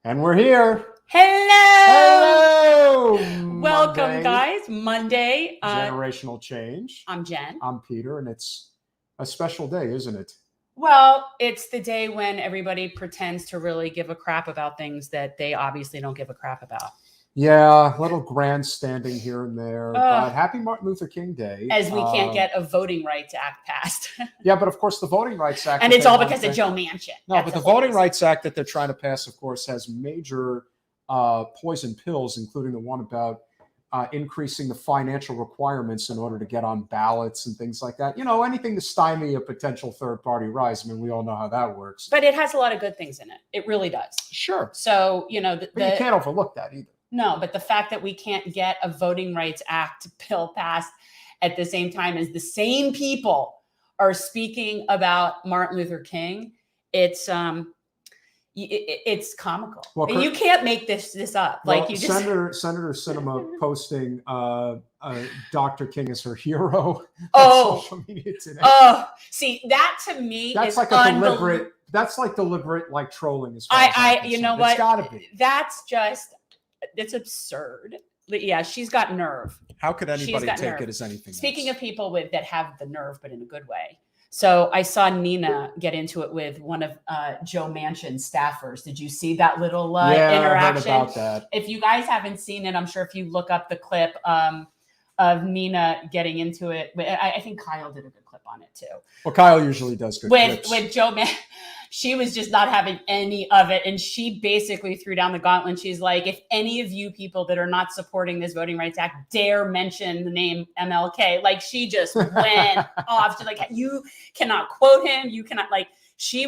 And we're here. Hello. Hello. Welcome, Monday. guys. Monday. Generational change. I'm Jen. I'm Peter, and it's a special day, isn't it? Well, it's the day when everybody pretends to really give a crap about things that they obviously don't give a crap about. Yeah, a little grandstanding here and there. But happy Martin Luther King Day. As we can't get a Voting Rights Act passed. Yeah, but of course the Voting Rights Act. And it's all because of Joe Manchin. No, but the Voting Rights Act that they're trying to pass, of course, has major poison pills, including the one about increasing the financial requirements in order to get on ballots and things like that. You know, anything to stymie a potential third-party rise. I mean, we all know how that works. But it has a lot of good things in it. It really does. Sure. So, you know, but you can't overlook that either. No, but the fact that we can't get a Voting Rights Act bill passed at the same time as the same people are speaking about Martin Luther King, it's comical. Well, you can't make this up. Well, like you just Senator Sinema posting Dr. King as her hero on social media today. Oh, see, that to me that's is like a deliberate. That's like deliberate, like trolling. As far as you know what? It's got to be. It's absurd. Yeah, she's got nerve. How could anybody take it as anything Speaking else? of people that have the nerve, but in a good way. So I saw Nina get into it with one of Joe Manchin's staffers. Did you see that little interaction? I heard about that. If you guys haven't seen it, I'm sure if you look up the clip of Nina getting into it, I think Kyle did a good clip on it too. Well, Kyle usually does good clips. With Joe Manchin. She was just not having any of it. And she basically threw down the gauntlet. She's like, if any of you people that are not supporting this Voting Rights Act dare mention the name MLK, like she just went off. She's like, you cannot quote him. You cannot, like, she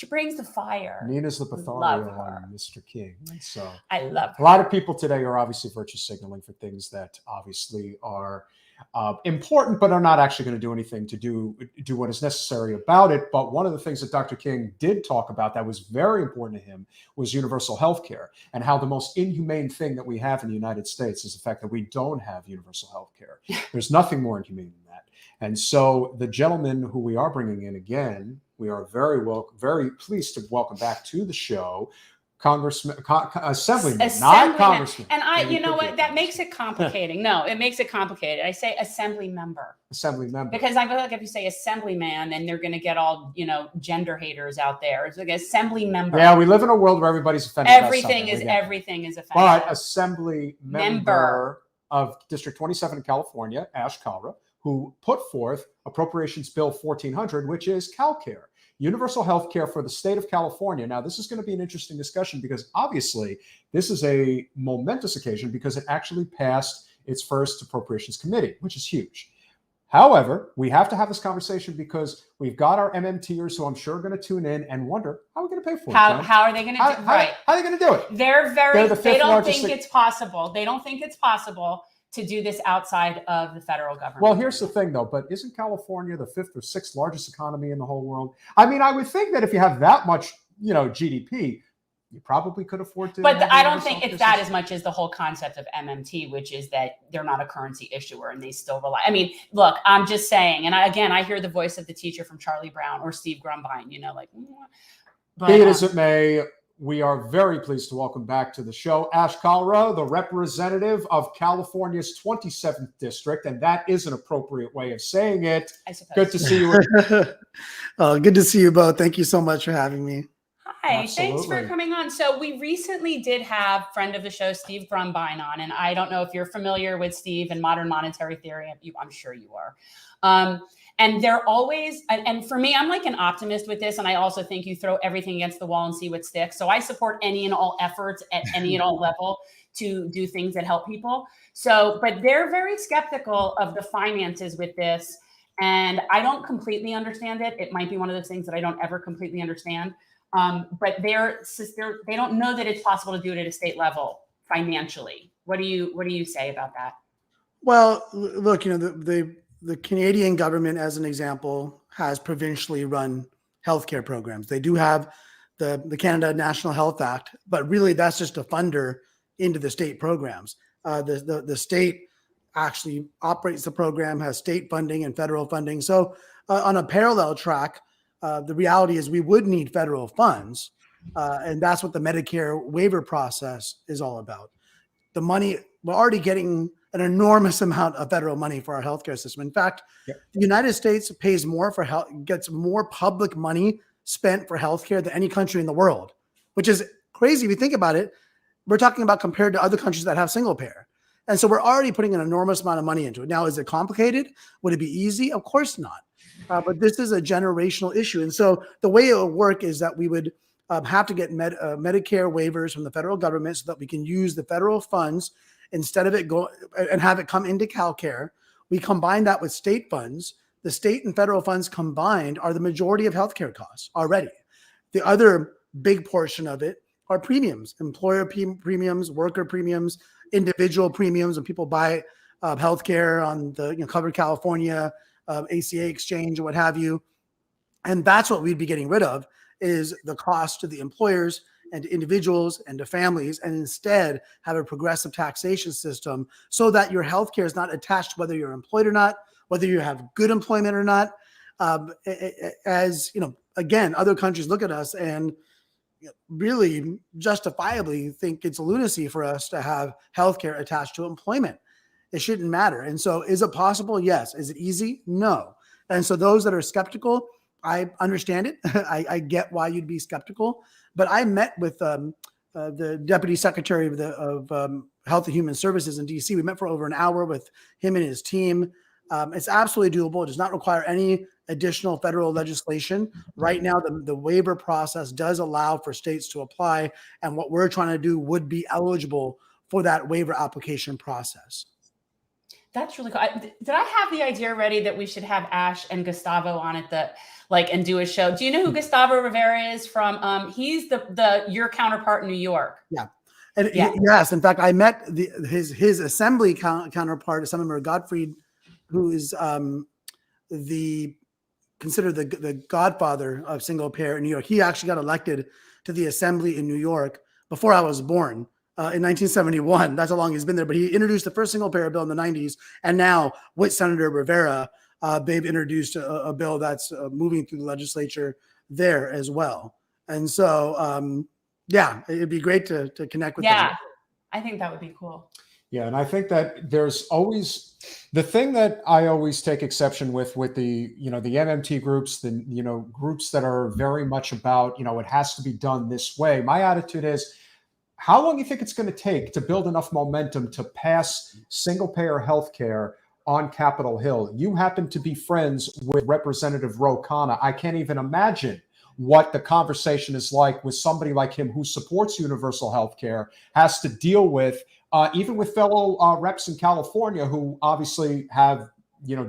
brings the fire. Nina's the Lothario on Mr. King. So I love her. A lot of people today are obviously virtue signaling for things that obviously are important, but are not actually going to do anything to do what is necessary about it. But one of the things that Dr. King did talk about that was very important to him was universal health care, and how the most inhumane thing that we have in the United States is the fact that we don't have universal health care. There's nothing more inhumane than that. And so the gentleman who we are bringing in again, we are very pleased to welcome back to the show, Assemblyman, not Congressman. And you know what? That makes it complicating. No, it makes it complicated. I say Assembly member. Assembly member. Because I feel like if you say Assemblyman, then they're going to get all, gender haters out there. It's like Assembly member. Yeah, we live in a world where everybody's offended. Everything is offended. But Assembly member of District 27 in California, Kalra, who put forth Appropriations Bill 1400, which is CalCare. Universal health care for the state of California. Now, this is going to be an interesting discussion because obviously this is a momentous occasion because it actually passed its first Appropriations Committee, which is huge. However, we have to have this conversation because we've got our MMTers who I'm sure are going to tune in and wonder, how are we going to pay for it? How are they going to do it? Right. How are they going to do it? They don't think it's possible. They don't think it's possible to do this outside of the federal government. Well, here's the thing, though. But isn't California the 5th or 6th largest economy in the whole world? I mean, I would think that if you have that much, GDP, you probably could afford to. But I don't think it's that as much as the whole concept of MMT, which is that they're not a currency issuer and they still rely. I mean, look, I'm just saying, and I hear the voice of the teacher from Charlie Brown or Steve Grumbine, But, be it as it may, we are very pleased to welcome back to the show Kalra, the representative of California's 27th district, and that is an appropriate way of saying it. I suppose. Good to see you. Good to see you both. Thank you so much for having me. Hi, Thanks for coming on. So we recently did have friend of the show, Steve Grumbine, on, and I don't know if you're familiar with Steve and modern monetary theory. I'm sure you are. And they're always, and for me, I'm like an optimist with this. And I also think you throw everything against the wall and see what sticks. So I support any and all efforts at any and all level to do things that help people. So, but they're very skeptical of the finances with this. And I don't completely understand it. It might be one of those things that I don't ever completely understand. But they don't know that it's possible to do it at a state level financially. What do you say about that? Well, look, the Canadian government, as an example, has provincially run healthcare programs. They do have the Canada National Health Act, but really that's just a funder into the state programs. The state actually operates the program, has state funding and federal funding. So on a parallel track, the reality is we would need federal funds And that's what the Medicare waiver process is all about. The money, we're already getting an enormous amount of federal money for our healthcare system. In fact, the United States pays more for health, gets more public money spent for healthcare than any country in the world, which is crazy. If you think about it, we're talking about compared to other countries that have single payer. And so we're already putting an enormous amount of money into it. Now, is it complicated? Would it be easy? Of course not. But this is a generational issue. And so the way it would work is that we would have to get Medicare waivers from the federal government so that we can use the federal funds instead of it go and have it come into CalCare. We combine that with state funds. The state and federal funds combined are the majority of healthcare costs already. The other big portion of it are premiums, employer premiums, worker premiums, individual premiums when people buy healthcare on the Covered California, ACA exchange or what have you. And that's what we'd be getting rid of, is the cost to the employers and to individuals and to families, and instead have a progressive taxation system so that your healthcare is not attached to whether you're employed or not, whether you have good employment or not. As again, other countries look at us and really justifiably think it's lunacy for us to have healthcare attached to employment. It shouldn't matter. And so is it possible? Yes. Is it easy? No. And so those that are skeptical, I understand it. I get why you'd be skeptical. But I met with the Deputy Secretary of Health and Human Services in DC. We met for over an hour with him and his team. It's absolutely doable. It does not require any additional federal legislation. Right now, the waiver process does allow for states to apply. And what we're trying to do would be eligible for that waiver application process. That's really cool. Did I have the idea ready that we should have Ash and Gustavo on it and do a show? Do you know who Gustavo Rivera is from? He's your counterpart in New York. Yeah. And yes, in fact, I met his assembly counterpart, Assemblyman Gottfried, who is considered the godfather of single payer in New York. He actually got elected to the assembly in New York before I was born. In 1971. That's how long he's been there. But he introduced the first single payer bill in the 90s. And now with Senator Rivera, they've introduced a bill that's moving through the legislature there as well. And so, it'd be great to connect with them. Yeah, I think that would be cool. Yeah, and I think that there's always the thing that I always take exception with the the MMT groups, the groups that are very much about it has to be done this way. My attitude is, how long do you think it's going to take to build enough momentum to pass single-payer healthcare on Capitol Hill? You happen to be friends with Representative Ro Khanna. I can't even imagine what the conversation is like with somebody like him who supports universal healthcare, has to deal with, even with fellow reps in California who obviously have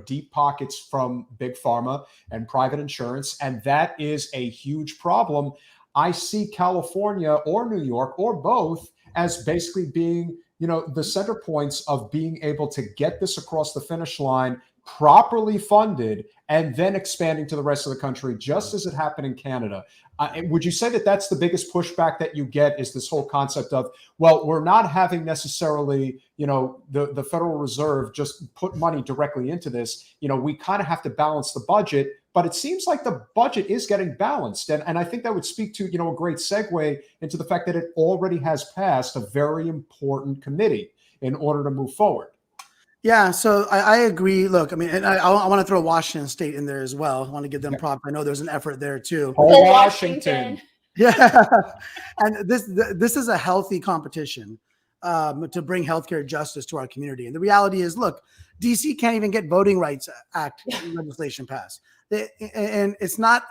deep pockets from big pharma and private insurance, and that is a huge problem. I see California or New York or both as basically being, the center points of being able to get this across the finish line, properly funded, and then expanding to the rest of the country, just as it happened in Canada. Would you say that that's the biggest pushback that you get, is this whole concept of, well, we're not having necessarily, the Federal Reserve just put money directly into this. We kind of have to balance the budget. But it seems like the budget is getting balanced. And I think that would speak to, a great segue into the fact that it already has passed a very important committee in order to move forward. Yeah, so I agree. Look, I mean, and I want to throw Washington State in there as well. I want to give them props. I know there's an effort there too. Washington. Yeah. And this is a healthy competition to bring healthcare justice to our community. And the reality is, look, DC can't even get Voting Rights Act legislation passed. And it's not,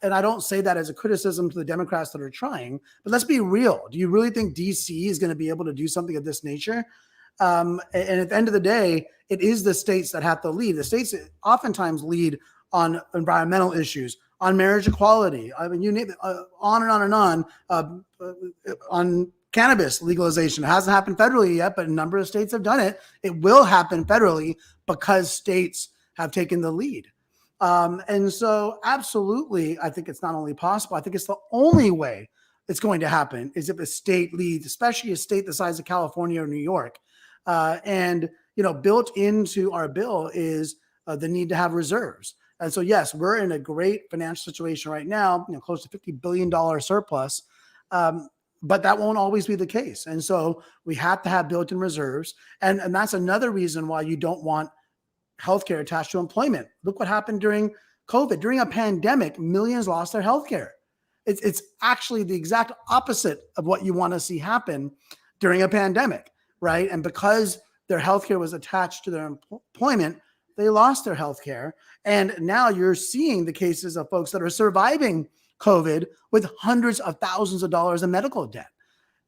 and I don't say that as a criticism to the Democrats that are trying, but let's be real. Do you really think DC is going to be able to do something of this nature? And at the end of the day, it is the states that have to lead. The states oftentimes lead on environmental issues, on marriage equality. I mean, you name it, on and on and on cannabis legalization. It hasn't happened federally yet, but a number of states have done it. It will happen federally because states have taken the lead. And so absolutely, I think it's not only possible, I think it's the only way it's going to happen is if a state leads, especially a state the size of California or New York. And built into our bill is the need to have reserves. And so, yes, we're in a great financial situation right now, close to $50 billion surplus. But that won't always be the case. And so we have to have built-in reserves. And that's another reason why you don't want healthcare attached to employment. Look what happened during COVID. During a pandemic, millions lost their healthcare. It's actually the exact opposite of what you want to see happen during a pandemic, right? And because their healthcare was attached to their employment, they lost their healthcare. And now you're seeing the cases of folks that are surviving COVID with hundreds of thousands of dollars in medical debt.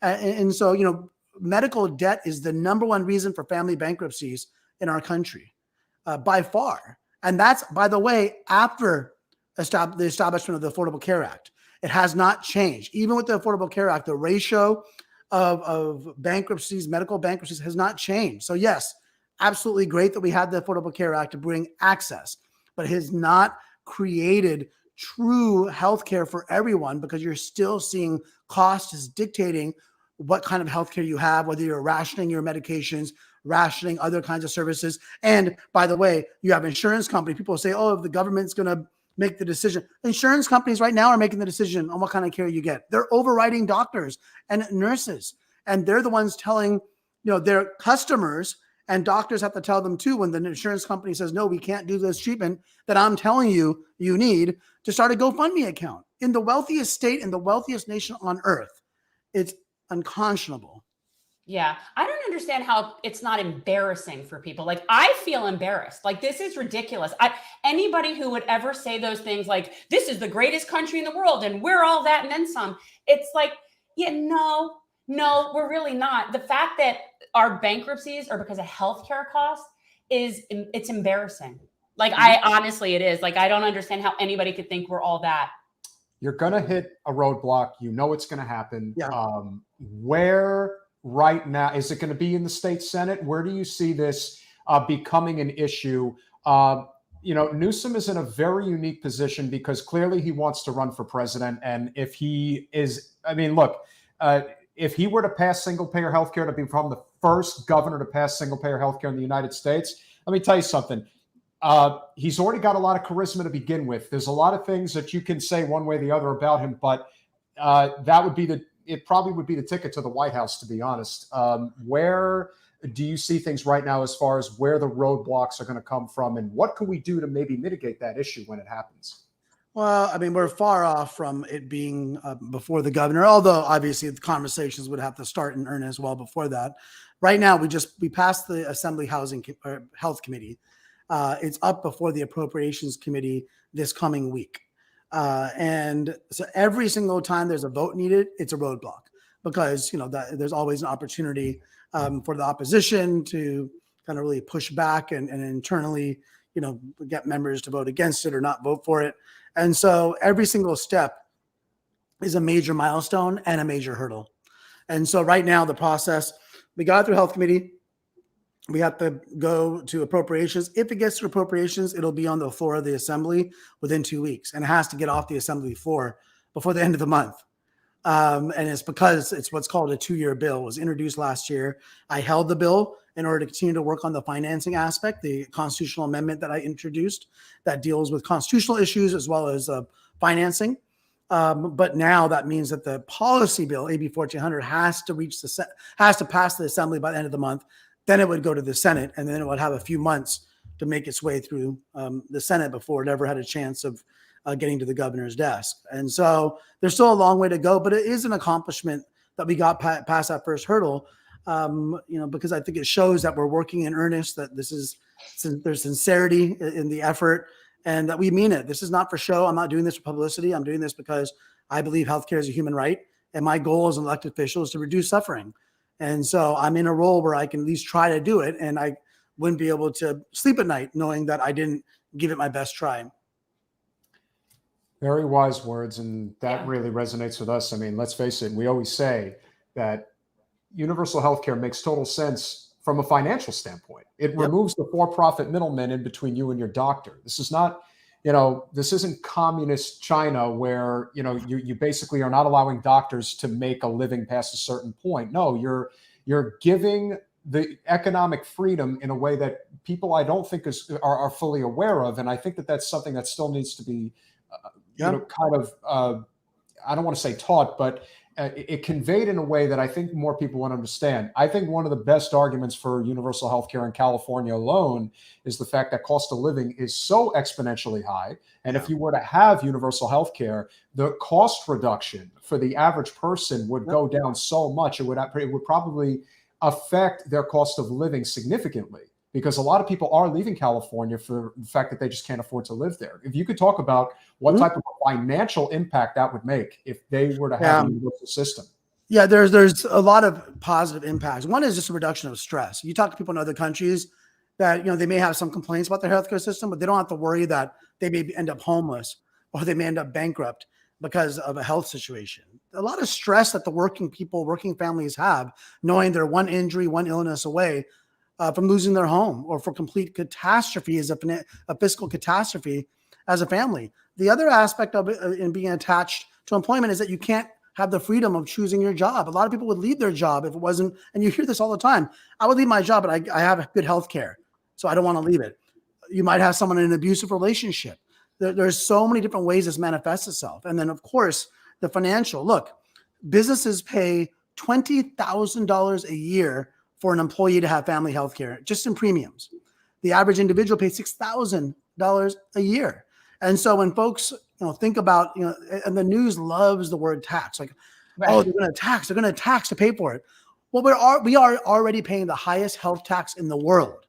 And so, medical debt is the number one reason for family bankruptcies in our country, by far. And that's, by the way, after the establishment of the Affordable Care Act. It has not changed. Even with the Affordable Care Act, the ratio of bankruptcies, medical bankruptcies, has not changed. So yes, absolutely great that we had the Affordable Care Act to bring access, but it has not created true healthcare for everyone, because you're still seeing cost is dictating what kind of healthcare you have, whether you're rationing your medications, rationing other kinds of services. And by the way, you have insurance companies. People say, oh, if the government's going to make the decision. Insurance companies right now are making the decision on what kind of care you get. They're overriding doctors and nurses. And they're the ones telling, their customers, and doctors have to tell them too, when the insurance company says, no, we can't do this treatment that I'm telling you need, to start a GoFundMe account. In the wealthiest state, in the wealthiest nation on earth, it's unconscionable. Yeah. I don't understand how it's not embarrassing for people. Like, I feel embarrassed. Like, this is ridiculous. Anybody who would ever say those things, like, this is the greatest country in the world and we're all that and then some, it's like, yeah, no, we're really not. The fact that our bankruptcies are because of healthcare costs it's embarrassing. Like, honestly, it is. Like, I don't understand how anybody could think we're all that. You're going to hit a roadblock. It's going to happen. Yeah. Where right now, is it going to be in the state Senate? Where do you see this becoming an issue? Newsom is in a very unique position because clearly he wants to run for president. And if he is, if he were to pass single-payer healthcare, to become the first governor to pass single-payer healthcare in the United States, let me tell you something. He's already got a lot of charisma to begin with. There's a lot of things that you can say one way or the other about him, but it probably would be the ticket to the White House, to be honest. Where do you see things right now as far as where the roadblocks are going to come from, and what can we do to maybe mitigate that issue when it happens? Well, we're far off from it being before the governor, although obviously the conversations would have to start in earnest well before that. Right now, we passed the Assembly Health Committee. It's up before the Appropriations Committee this coming week. And so every single time there's a vote needed, it's a roadblock, because, there's always an opportunity for the opposition to kind of really push back and internally, get members to vote against it or not vote for it. And so every single step is a major milestone and a major hurdle. And so right now, the process, we got through Health Committee. We have to go to appropriations. If it gets to appropriations, it'll be on the floor of the Assembly within 2 weeks. And it has to get off the Assembly floor before the end of the month. And it's because it's what's called a 2-year bill. It was introduced last year. I held the bill in order to continue to work on the financing aspect, the constitutional amendment that I introduced that deals with constitutional issues as well as financing. But now that means that the policy bill, AB 1400, has to pass the Assembly by the end of the month. Then it would go to the Senate, and then it would have a few months to make its way through the Senate before it ever had a chance of getting to the governor's desk. And so there's still a long way to go, but it is an accomplishment that we got past that first hurdle, because I think it shows that we're working in earnest, that there's sincerity in the effort, and that we mean it. This is not for show. I'm not doing this for publicity. I'm doing this because I believe healthcare is a human right, and my goal as an elected official is to reduce suffering. And so I'm in a role where I can at least try to do it, and I wouldn't be able to sleep at night knowing that I didn't give it my best try. Very wise words, and that really resonates with us. Let's face it, we always say that universal healthcare makes total sense from a financial standpoint. It removes the for-profit middlemen in between you and your doctor. This is not, this isn't communist China where, you basically are not allowing doctors to make a living past a certain point. No, you're giving the economic freedom in a way that people I don't think are fully aware of. And I think that that's something that still needs to be, I don't want to say taught, but it conveyed in a way that I think more people want to understand. I think one of the best arguments for universal health care in California alone is the fact that cost of living is so exponentially high. And if you were to have universal health care, the cost reduction for the average person would go down so much, it would probably affect their cost of living significantly, because a lot of people are leaving California for the fact that they just can't afford to live there. If you could talk about what type of financial impact that would make if they were to have a universal system. Yeah, there's a lot of positive impacts. One is just a reduction of stress. You talk to people in other countries that, they may have some complaints about their healthcare system, but they don't have to worry that they may end up homeless or they may end up bankrupt because of a health situation. A lot of stress that the working families have, knowing they're one injury, one illness away from losing their home, or for complete catastrophe as a fiscal catastrophe as a family. The other aspect of it in being attached to employment is that you can't have the freedom of choosing your job. A lot of people would leave their job if it wasn't, and you hear this all the time, I would leave my job, but I have good health care, so I don't want to leave it. You might have someone in an abusive relationship. There's so many different ways this manifests itself. And then, of course, the financial. Look, businesses pay $20,000 a year for an employee to have family health care, just in premiums. The average individual pays $6,000 a year. And so when folks, think about, and the news loves the word tax, like, oh, they're going to tax to pay for it. Well, we are already paying the highest health tax in the world.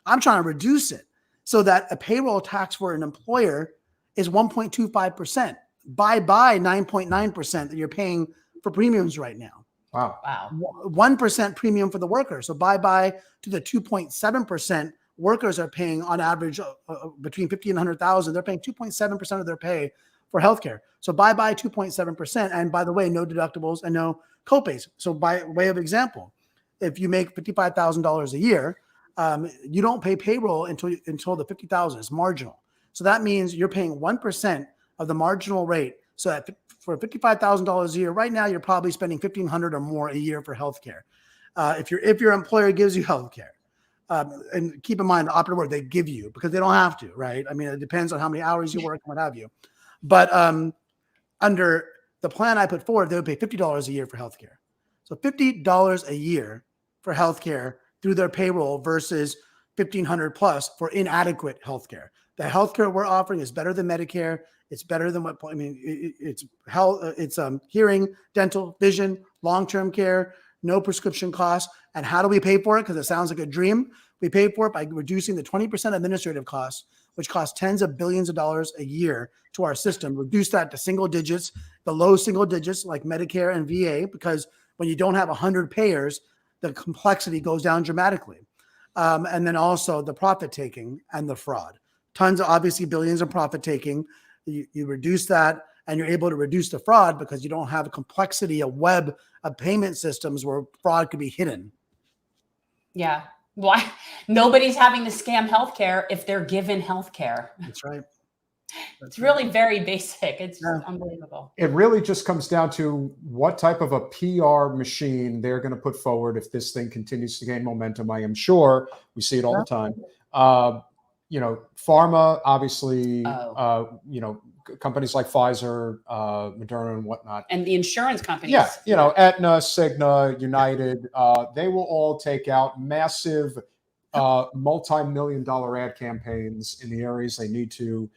I'm trying to reduce it so that a payroll tax for an employer is 1.25%. Bye 9.9% that you're paying for premiums right now. Wow. 1% premium for the worker. So bye to the 2.7% workers are paying on average between 50 and 100,000. They're paying 2.7% of their pay for healthcare. So bye 2.7%. And by the way, no deductibles and no copays. So by way of example, if you make $55,000 a year, you don't pay payroll until the $50,000 is marginal. So that means you're paying 1% of the marginal rate. So for $55,000 a year, right now you're probably spending $1,500 or more a year for healthcare. If your employer gives you healthcare, and keep in mind the operative word, they give you, because they don't have to, right? I mean, it depends on how many hours you work and what have you. But under the plan I put forward, they would pay $50 a year for healthcare. So $50 a year for healthcare through their payroll versus $1,500 plus for inadequate healthcare. The healthcare we're offering is better than Medicare. It's better than it's health, it's hearing, dental, vision, long-term care, no prescription costs. And how do we pay for it? Because it sounds like a dream. We pay for it by reducing the 20% administrative costs, which cost tens of billions of dollars a year to our system. Reduce that to single digits, the low single digits like Medicare and VA, because when you don't have 100 payers, the complexity goes down dramatically. And then also the profit taking and the fraud. Tons of, obviously, billions of profit taking. You reduce that, and you're able to reduce the fraud because you don't have a complexity, a web of payment systems where fraud could be hidden. Yeah. Why? Nobody's having to scam healthcare if they're given healthcare. That's right. It's really very basic. It's unbelievable. It really just comes down to what type of a PR machine they're going to put forward if this thing continues to gain momentum. I am sure we see it all the time. Pharma, obviously, companies like Pfizer, Moderna, and whatnot. And the insurance companies. Yeah, Aetna, Cigna, United, they will all take out massive multi-million-dollar ad campaigns in the areas they need to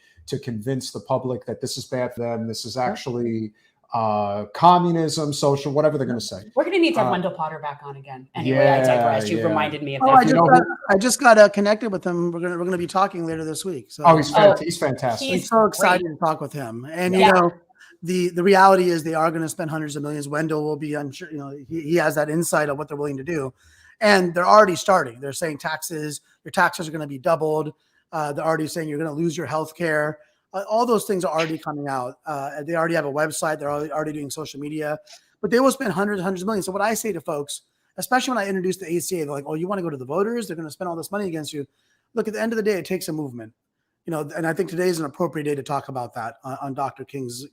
convince the public that this is bad for them. This is actually communism, social, whatever they're going to say. We're going to need to have Wendell Potter back on again. Anyway, I digress. You've reminded me of that. I just got connected with him. We're going to be talking later this week. So he's fantastic. He's so excited to talk with him. And the reality is they are going to spend hundreds of millions. Wendell will be, I'm sure, he has that insight of what they're willing to do. And they're already starting. They're saying your taxes are going to be doubled. They're already saying you're going to lose your health care. All those things are already coming out. They already have a website. They're already doing social media, but they will spend hundreds of millions. So what I say to folks, especially when I introduce the ACA, they're like, oh, you want to go to the voters? They're going to spend all this money against you. Look, at the end of the day, it takes a movement, and I think today is an appropriate day to talk about that on Dr. King's,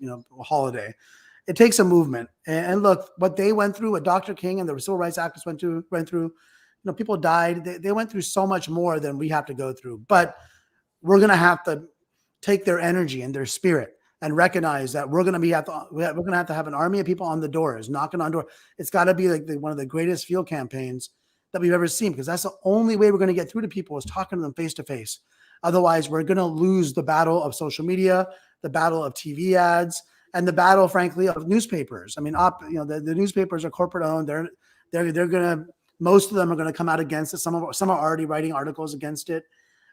holiday. It takes a movement. And look, what they went through, what Dr. King and the civil rights activists went through, people died. They went through so much more than we have to go through, but we're going to have to take their energy and their spirit and recognize that we're going to have to have an army of people on the doors, knocking on doors. It's got to be like one of the greatest field campaigns that we've ever seen, because that's the only way we're going to get through to people is talking to them face to face. Otherwise, we're going to lose the battle of social media, the battle of TV ads, and the battle, frankly, of newspapers. I mean, the newspapers are corporate owned. They're going to, most of them are going to come out against it. Some are already writing articles against it.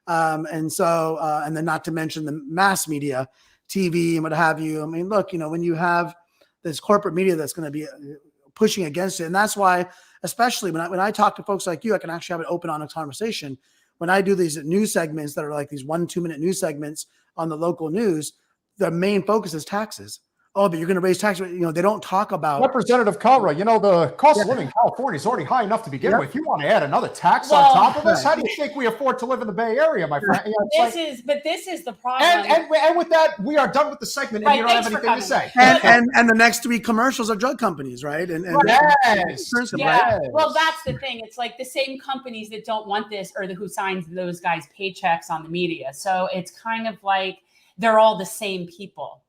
And then not to mention the mass media, TV and what have you. I mean, look, when you have this corporate media that's going to be pushing against it. And that's why, especially when I talk to folks like you, I can actually have an open, honest conversation. When I do these news segments that are like these 1-2 minute news segments on the local news, the main focus is taxes. Oh, but you're going to raise taxes. They don't talk about Representative Kalra. The cost of living in California is already high enough to begin with. You want to add another tax on top of this? How do you think we afford to live in the Bay Area, my friend? This is the problem. And with that, we are done with the segment, and you don't have anything to say. And the next 3 commercials are drug companies, right? Yes. Well, that's the thing. It's like the same companies that don't want this or who signs those guys' paychecks on the media. So it's kind of like they're all the same people.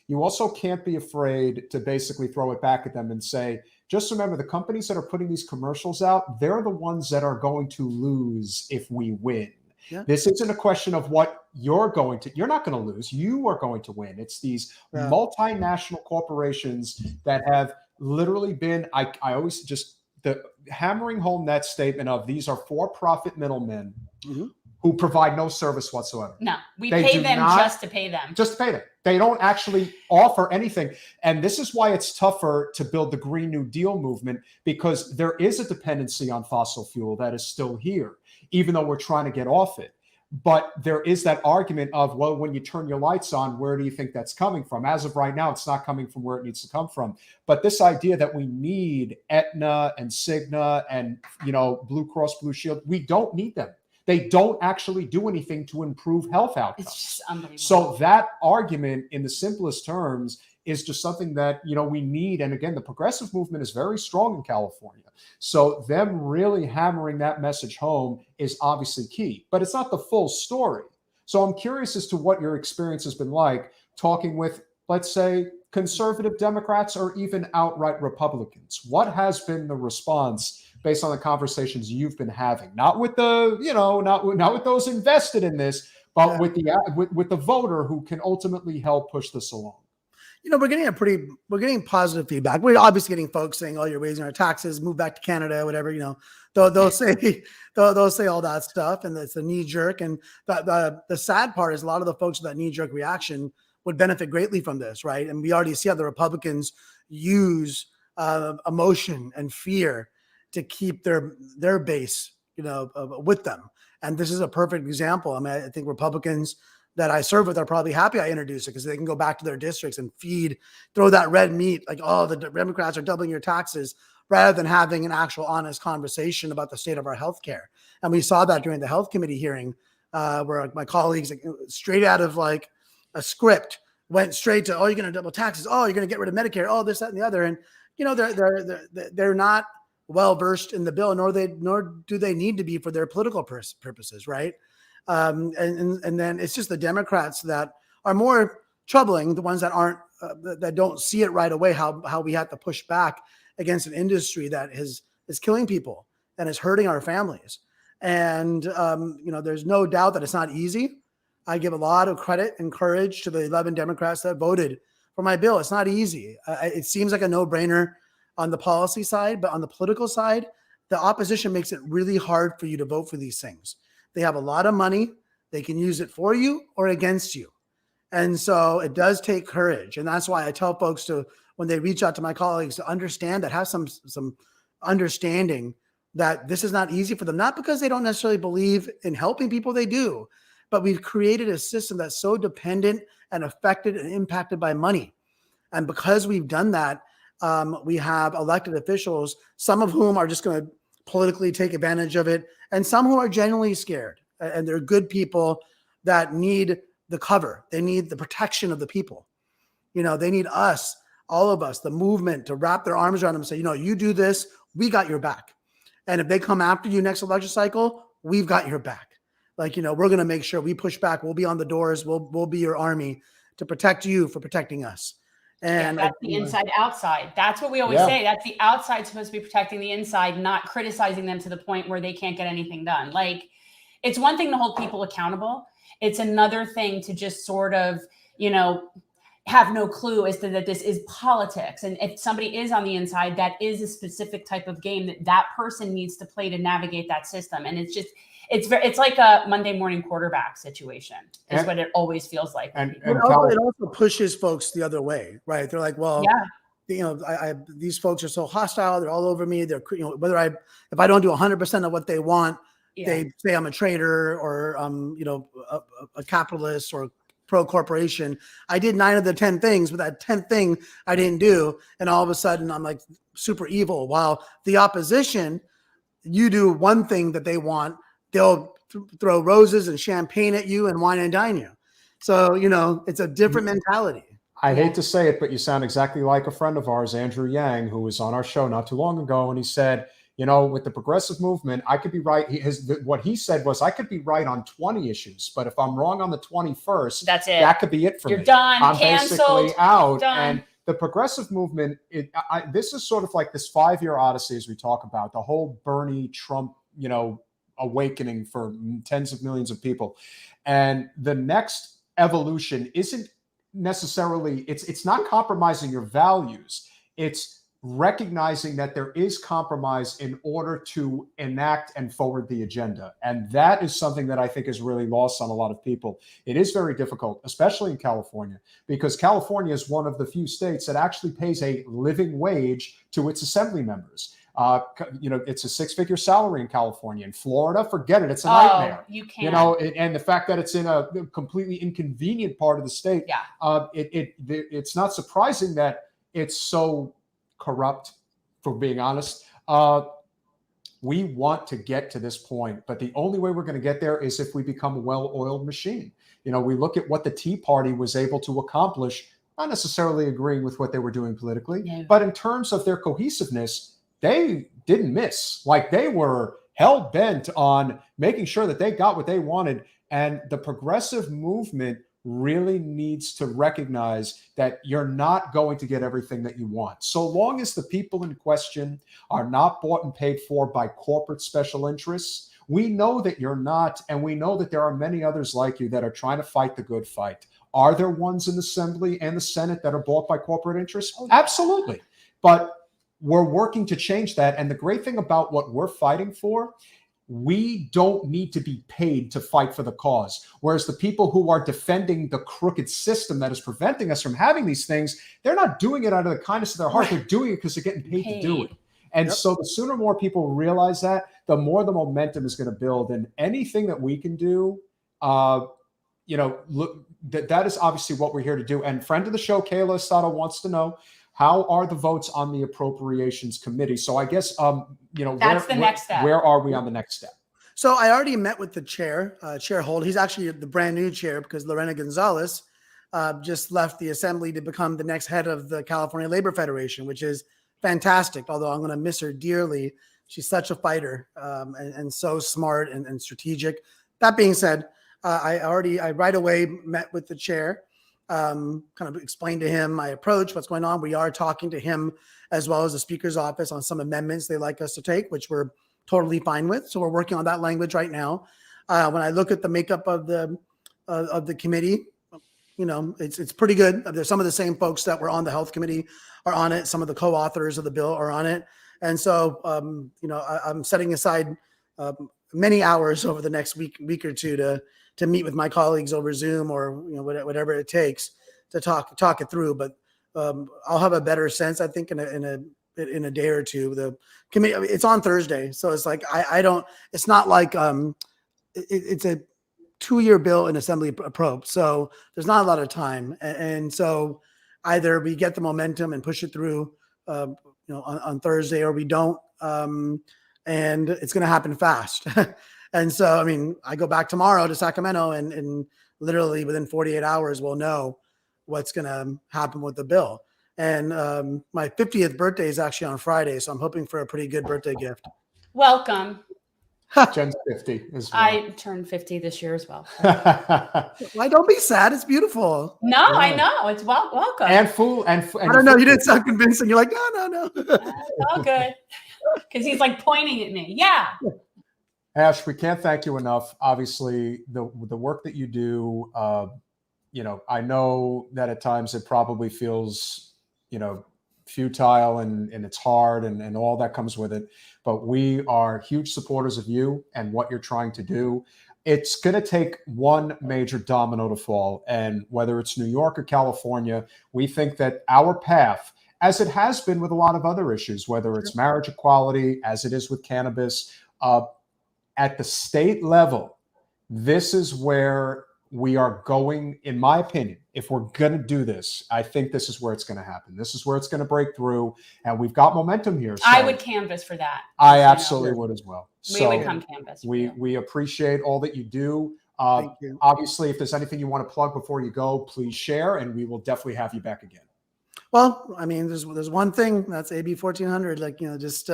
You also can't be afraid to basically throw it back at them and say, just remember, the companies that are putting these commercials out, they're the ones that are going to lose if we win. Yeah. This isn't a question of what you're not going to lose. You are going to win. It's these multinational corporations that have literally been, I always just hammering home that statement of these are for-profit middlemen who provide no service whatsoever. No, we pay them just to pay them. Just to pay them. They don't actually offer anything. And this is why it's tougher to build the Green New Deal movement, because there is a dependency on fossil fuel that is still here, even though we're trying to get off it. But there is that argument of, well, when you turn your lights on, where do you think that's coming from? As of right now, it's not coming from where it needs to come from. But this idea that we need Aetna and Cigna and, Blue Cross Blue Shield, we don't need them. They don't actually do anything to improve health outcomes. It's just unbelievable. So that argument, in the simplest terms, is just something that, we need. And again, the progressive movement is very strong in California. So them really hammering that message home is obviously key, but it's not the full story. So I'm curious as to what your experience has been like talking with, let's say, conservative Democrats or even outright Republicans. What has been the response based on the conversations you've been having? Not with the, not with those invested in this, but with the voter who can ultimately help push this along. We're getting positive feedback. We're obviously getting folks saying, "Oh, you're raising our taxes, move back to Canada," whatever. They'll say all that stuff, and it's a knee jerk. And the sad part is a lot of the folks with that knee jerk reaction would benefit greatly from this, right? And we already see how the Republicans use emotion and fear to keep their base, with them. And this is a perfect example. I mean, I think Republicans that I serve with are probably happy I introduced it, because they can go back to their districts and throw that red meat, like, oh, the Democrats are doubling your taxes, rather than having an actual honest conversation about the state of our healthcare. And we saw that during the health committee hearing, where my colleagues, straight out of like a script, went straight to, oh, you're going to double taxes. Oh, you're going to get rid of Medicare. Oh, this, that, and the other. And, they're not well-versed in the bill, nor do they need to be for their political purposes, right? And then it's just the Democrats that are more troubling, the ones that aren't, that don't see it right away, how we have to push back against an industry that is killing people and is hurting our families. And, there's no doubt that it's not easy. I give a lot of credit and courage to the 11 Democrats that voted for my bill. It's not easy. It seems like a no-brainer on the policy side, but on the political side, the opposition makes it really hard for you to vote for these things. They have a lot of money. They can use it for you or against you. And so it does take courage. And that's why I tell folks to, when they reach out to my colleagues, to understand that, have some understanding that this is not easy for them, not because they don't necessarily believe in helping people, they do, but we've created a system that's so dependent and affected and impacted by money. And because we've done that, we have elected officials, some of whom are just going to politically take advantage of it, and some who are genuinely scared. And they're good people that need the cover. They need the protection of the people. They need us, all of us, the movement, to wrap their arms around them and say, you do this, we got your back. And if they come after you next election cycle, we've got your back. We're going to make sure we push back. We'll be on the doors. We'll be your army to protect you for protecting us. And that's the inside outside. That's what we always say. That's the outside supposed to be protecting the inside, not criticizing them to the point where they can't get anything done. Like, it's one thing to hold people accountable. It's another thing to just sort of, have no clue as to that this is politics. And if somebody is on the inside, that is a specific type of game that person needs to play to navigate that system. And it's like a Monday morning quarterback situation is what it always feels like. And it also pushes folks the other way, right? They're like, well, these folks are so hostile. They're all over me. They're, if I don't do 100% of what they want, they say I'm a traitor or, a capitalist or pro corporation. I did 9 of the 10 things, but that 10th thing I didn't do. And all of a sudden I'm like super evil. While the opposition, you do one thing that they want, they'll throw roses and champagne at you and wine and dine you. So, it's a different mentality. I hate to say it, but you sound exactly like a friend of ours, Andrew Yang, who was on our show not too long ago. And he said, with the progressive movement, I could be right. What he said was, I could be right on 20 issues, but if I'm wrong on the 21st, that's it. That could be it for me. You're done. I'm canceled, basically out. Done. And the progressive movement, this is sort of like this 5-year odyssey as we talk about the whole Bernie Trump, awakening for tens of millions of people. And the next evolution isn't necessarily, it's not compromising your values. It's recognizing that there is compromise in order to enact and forward the agenda. And that is something that I think is really lost on a lot of people. It is very difficult, especially in California, because California is one of the few states that actually pays a living wage to its assembly members. It's a 6-figure salary in California. In Florida, forget it. It's a nightmare. You can't. And the fact that it's in a completely inconvenient part of the state, it's not surprising that it's so corrupt, for being honest. We want to get to this point, but the only way we're going to get there is if we become a well-oiled machine. We look at what the Tea Party was able to accomplish, not necessarily agreeing with what they were doing politically, but in terms of their cohesiveness, they didn't miss. Like, they were hell-bent on making sure that they got what they wanted. And the progressive movement really needs to recognize that you're not going to get everything that you want. So long as the people in question are not bought and paid for by corporate special interests, we know that you're not, and we know that there are many others like you that are trying to fight the good fight. Are there ones in the Assembly and the Senate that are bought by corporate interests? Absolutely. But we're working to change that. And the great thing about what we're fighting for, we don't need to be paid to fight for the cause. Whereas the people who are defending the crooked system that is preventing us from having these things, they're not doing it out of the kindness of their heart. They're doing it because they're getting paid to do it. And so the sooner more people realize that, the more the momentum is going to build. And anything that we can do, look, that is obviously what we're here to do. And friend of the show, Kayla Estrada, wants to know, how are the votes on the Appropriations Committee? So I guess, that's the next step. Where are we on the next step? So I already met with the chair, Chair Holt. He's actually the brand new chair because Lorena Gonzalez just left the Assembly to become the next head of the California Labor Federation, which is fantastic. Although I'm going to miss her dearly. She's such a fighter and so smart and strategic. That being said, I right away met with the chair. Kind of explained to him my approach, what's going on. We are talking to him as well as the Speaker's office on some amendments they like us to take, which we're totally fine with. So we're working on that language right now. When I look at the makeup of the committee, it's pretty good. There's some of the same folks that were on the Health Committee are on it. Some of the co-authors of the bill are on it. And so, I'm setting aside many hours over the next week or two to meet with my colleagues over Zoom or whatever it takes to talk it through. But I'll have a better sense, I think, in a day or two. The committee, it's on Thursday, so it's like I don't. It's not like it's a 2-year bill in Assembly probe, so there's not a lot of time, and so either we get the momentum and push it through, on Thursday, or we don't, and it's going to happen fast. And so, I mean, I go back tomorrow to Sacramento and literally within 48 hours, we'll know what's going to happen with the bill. And my 50th birthday is actually on Friday, so I'm hoping for a pretty good birthday gift. Welcome. Jen's 50 as well. I turned 50 this year as well. Why don't be sad? It's beautiful. No, yeah. I know. It's welcome. And fool. And I don't know. You didn't sound convincing. You're like, no. It's all good. Because he's like pointing at me. Yeah. Ash, we can't thank you enough. Obviously, the work that you do, I know that at times it probably feels, futile and it's hard and all that comes with it. But we are huge supporters of you and what you're trying to do. It's going to take one major domino to fall. And whether it's New York or California, we think that our path, as it has been with a lot of other issues, whether it's marriage equality, as it is with cannabis, at the state level, this is where we are going, in my opinion. If we're going to do this, I think this is where it's going to happen. This is where it's going to break through, and we've got momentum here. So I would canvass for that. I absolutely would as well. We would come canvass. We appreciate all that you do. Thank you. Obviously, if there's anything you want to plug before you go, please share, and we will definitely have you back again. Well, I mean, there's one thing, that's AB 1400. Just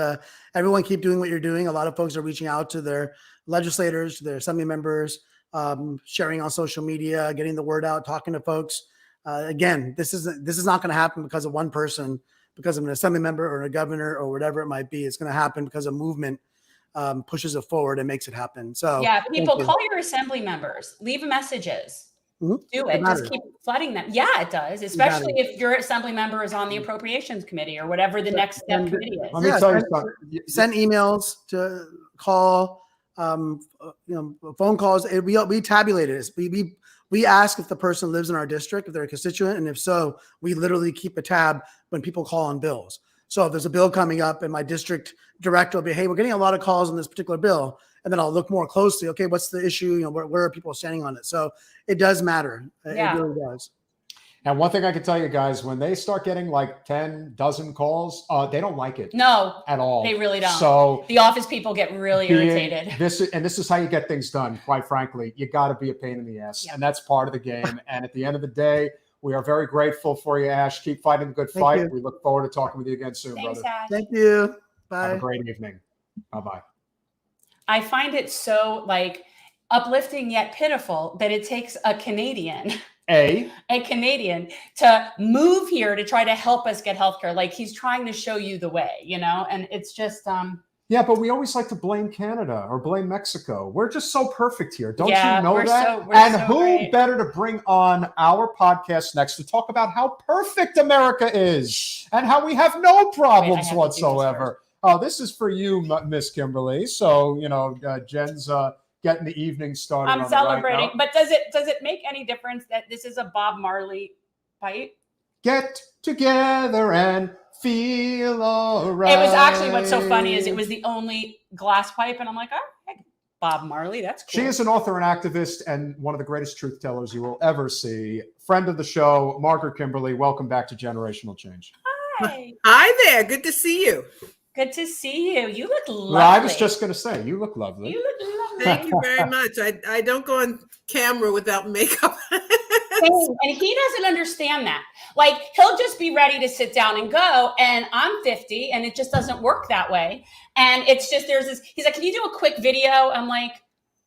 everyone keep doing what you're doing. A lot of folks are reaching out to their legislators, to their assembly members, sharing on social media, getting the word out, talking to folks. Again, this is not going to happen because of one person, because of an assembly member or a governor or whatever it might be. It's going to happen because a movement pushes it forward and makes it happen. So yeah, people call your assembly members, leave messages. Do it. Just keep flooding them. Yeah, it does. Especially if your assembly member is on the appropriations committee or whatever the next step committee is. Let me tell you something. Send emails, to call, phone calls. We tabulate it. We ask if the person lives in our district, if they're a constituent, and if so, we literally keep a tab when people call on bills. So if there's a bill coming up and my district director will be, hey, we're getting a lot of calls on this particular bill. And then I'll look more closely. Okay, what's the issue? Where are people standing on it? So it does matter. Yeah. It really does. And one thing I can tell you guys, when they start getting like 10 dozen calls, they don't like it. No, at all. They really don't. So the office people get really irritated. This is how you get things done. Quite frankly, you got to be a pain in the ass, and that's part of the game. And at the end of the day, we are very grateful for you, Ash. Keep fighting the good fight. We look forward to talking with you again soon, Thanks, brother. Ash. Thank you. Bye. Have a great evening. Bye-bye. I find it so uplifting yet pitiful that it takes a Canadian to move here to try to help us get healthcare. Like he's trying to show you the way, and it's just yeah, but we always like to blame Canada or blame Mexico. We're just so perfect here. Don't you know we're that? Who great. better to bring on our podcast next to talk about how perfect America is and how we have no problems whatsoever. Oh, this is for you, Miss Kimberly. So, Jen's getting the evening started. I'm celebrating. But does it make any difference that this is a Bob Marley pipe? Get together and feel all right. It was actually, what's so funny is it was the only glass pipe. And I'm like, oh, Bob Marley, that's cool. She is an author and activist and one of the greatest truth tellers you will ever see. Friend of the show, Margaret Kimberley. Welcome back to Generational Change. Hi. Hi there. Good to see you. Good to see you. You look lovely. Well, I was just going to say, you look lovely. You look lovely. Thank you very much. I don't go on camera without makeup. And he doesn't understand that. Like, he'll just be ready to sit down and go. And I'm 50 and it just doesn't work that way. And it's just, he's like, can you do a quick video? I'm like,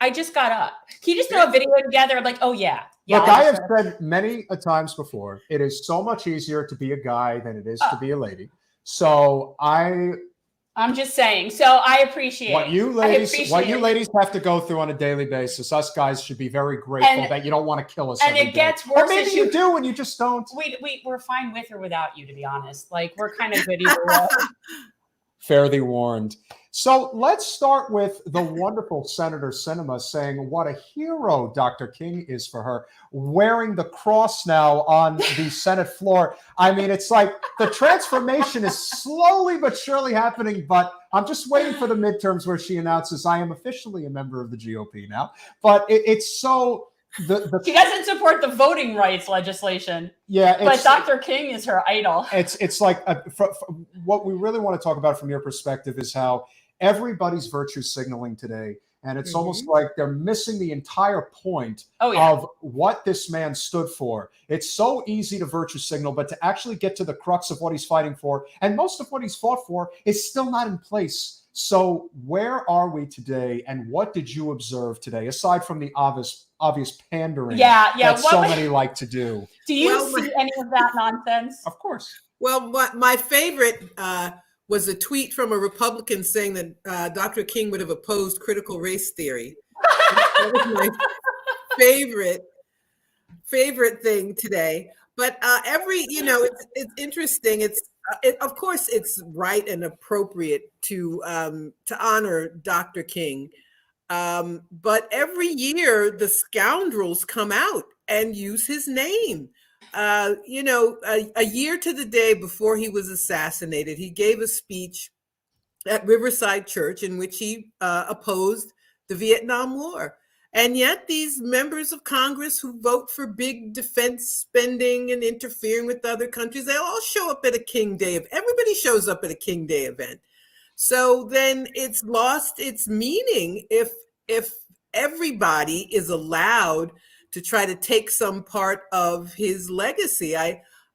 I just got up. Can you just throw a video together? I'm like, oh yeah. Look, I have said many a times before, it is so much easier to be a guy than it is to be a lady. So I'm just saying. So I appreciate what you ladies have to go through on a daily basis. Us guys should be very grateful that you don't want to kill us. And it gets worse. Or maybe you do and you just don't. We're fine with or without you, to be honest. Like, we're kind of good either way. Fairly warned. So let's start with the wonderful Senator Sinema saying what a hero Dr. King is for her, wearing the cross now on the Senate floor. I mean, it's like the transformation is slowly but surely happening, but I'm just waiting for the midterms where she announces I am officially a member of the GOP now. But it's so... She doesn't support the voting rights legislation. Yeah, but Dr. King is her idol. It's like what we really want to talk about from your perspective is how everybody's virtue signaling today And it's almost like they're missing the entire point yeah. of what this man stood for. It's so easy to virtue signal, but to actually get to the crux of what he's fighting for, and most of what he's fought for, is still not in place. So where are we today, and what did you observe today, aside from the obvious pandering that so many like to do? Do you see any of that nonsense? Of course. Well, my favorite was a tweet from a Republican saying that Dr. King would have opposed critical race theory. That was my favorite thing today. But it's interesting. Of course, it's right and appropriate to honor Dr. King. But every year, the scoundrels come out and use his name. A year to the day before he was assassinated, he gave a speech at Riverside Church in which he opposed the Vietnam War. And yet these members of Congress who vote for big defense spending and interfering with other countries, they all show up at a King Day. Everybody shows up at a King Day event. So then it's lost its meaning if everybody is allowed to try to take some part of his legacy.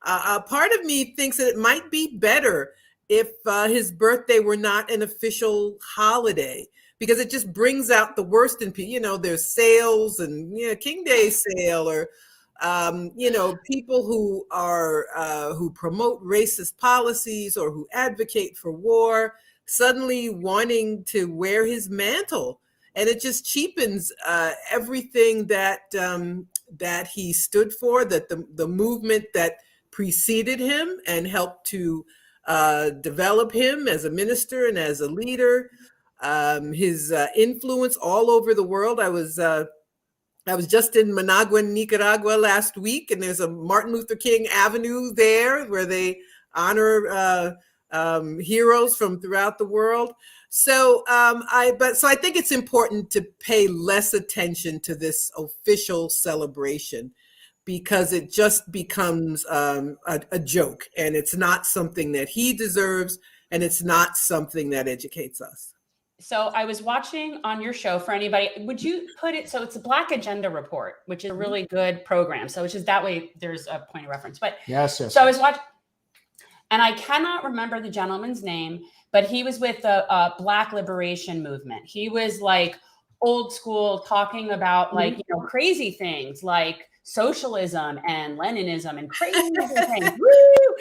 Part of me thinks that it might be better if his birthday were not an official holiday, because it just brings out the worst in people. There's sales and King Day sale, or people who are who promote racist policies or who advocate for war suddenly wanting to wear his mantle. And it just cheapens everything that he stood for, that the movement that preceded him and helped to develop him as a minister and as a leader, his influence all over the world. I was just in Managua, Nicaragua last week, and there's a Martin Luther King Avenue there where they honor heroes from throughout the world. So I think it's important to pay less attention to this official celebration, because it just becomes a joke, and it's not something that he deserves, and it's not something that educates us. So I was watching on your show, for anybody, would you put it, so it's a Black Agenda Report, which is a really good program. So which is that way there's a point of reference. But yes. So I was watching, and I cannot remember the gentleman's name, but he was with the Black Liberation Movement. He was like old school, talking about like, crazy things like socialism and Leninism and crazy things. Woo!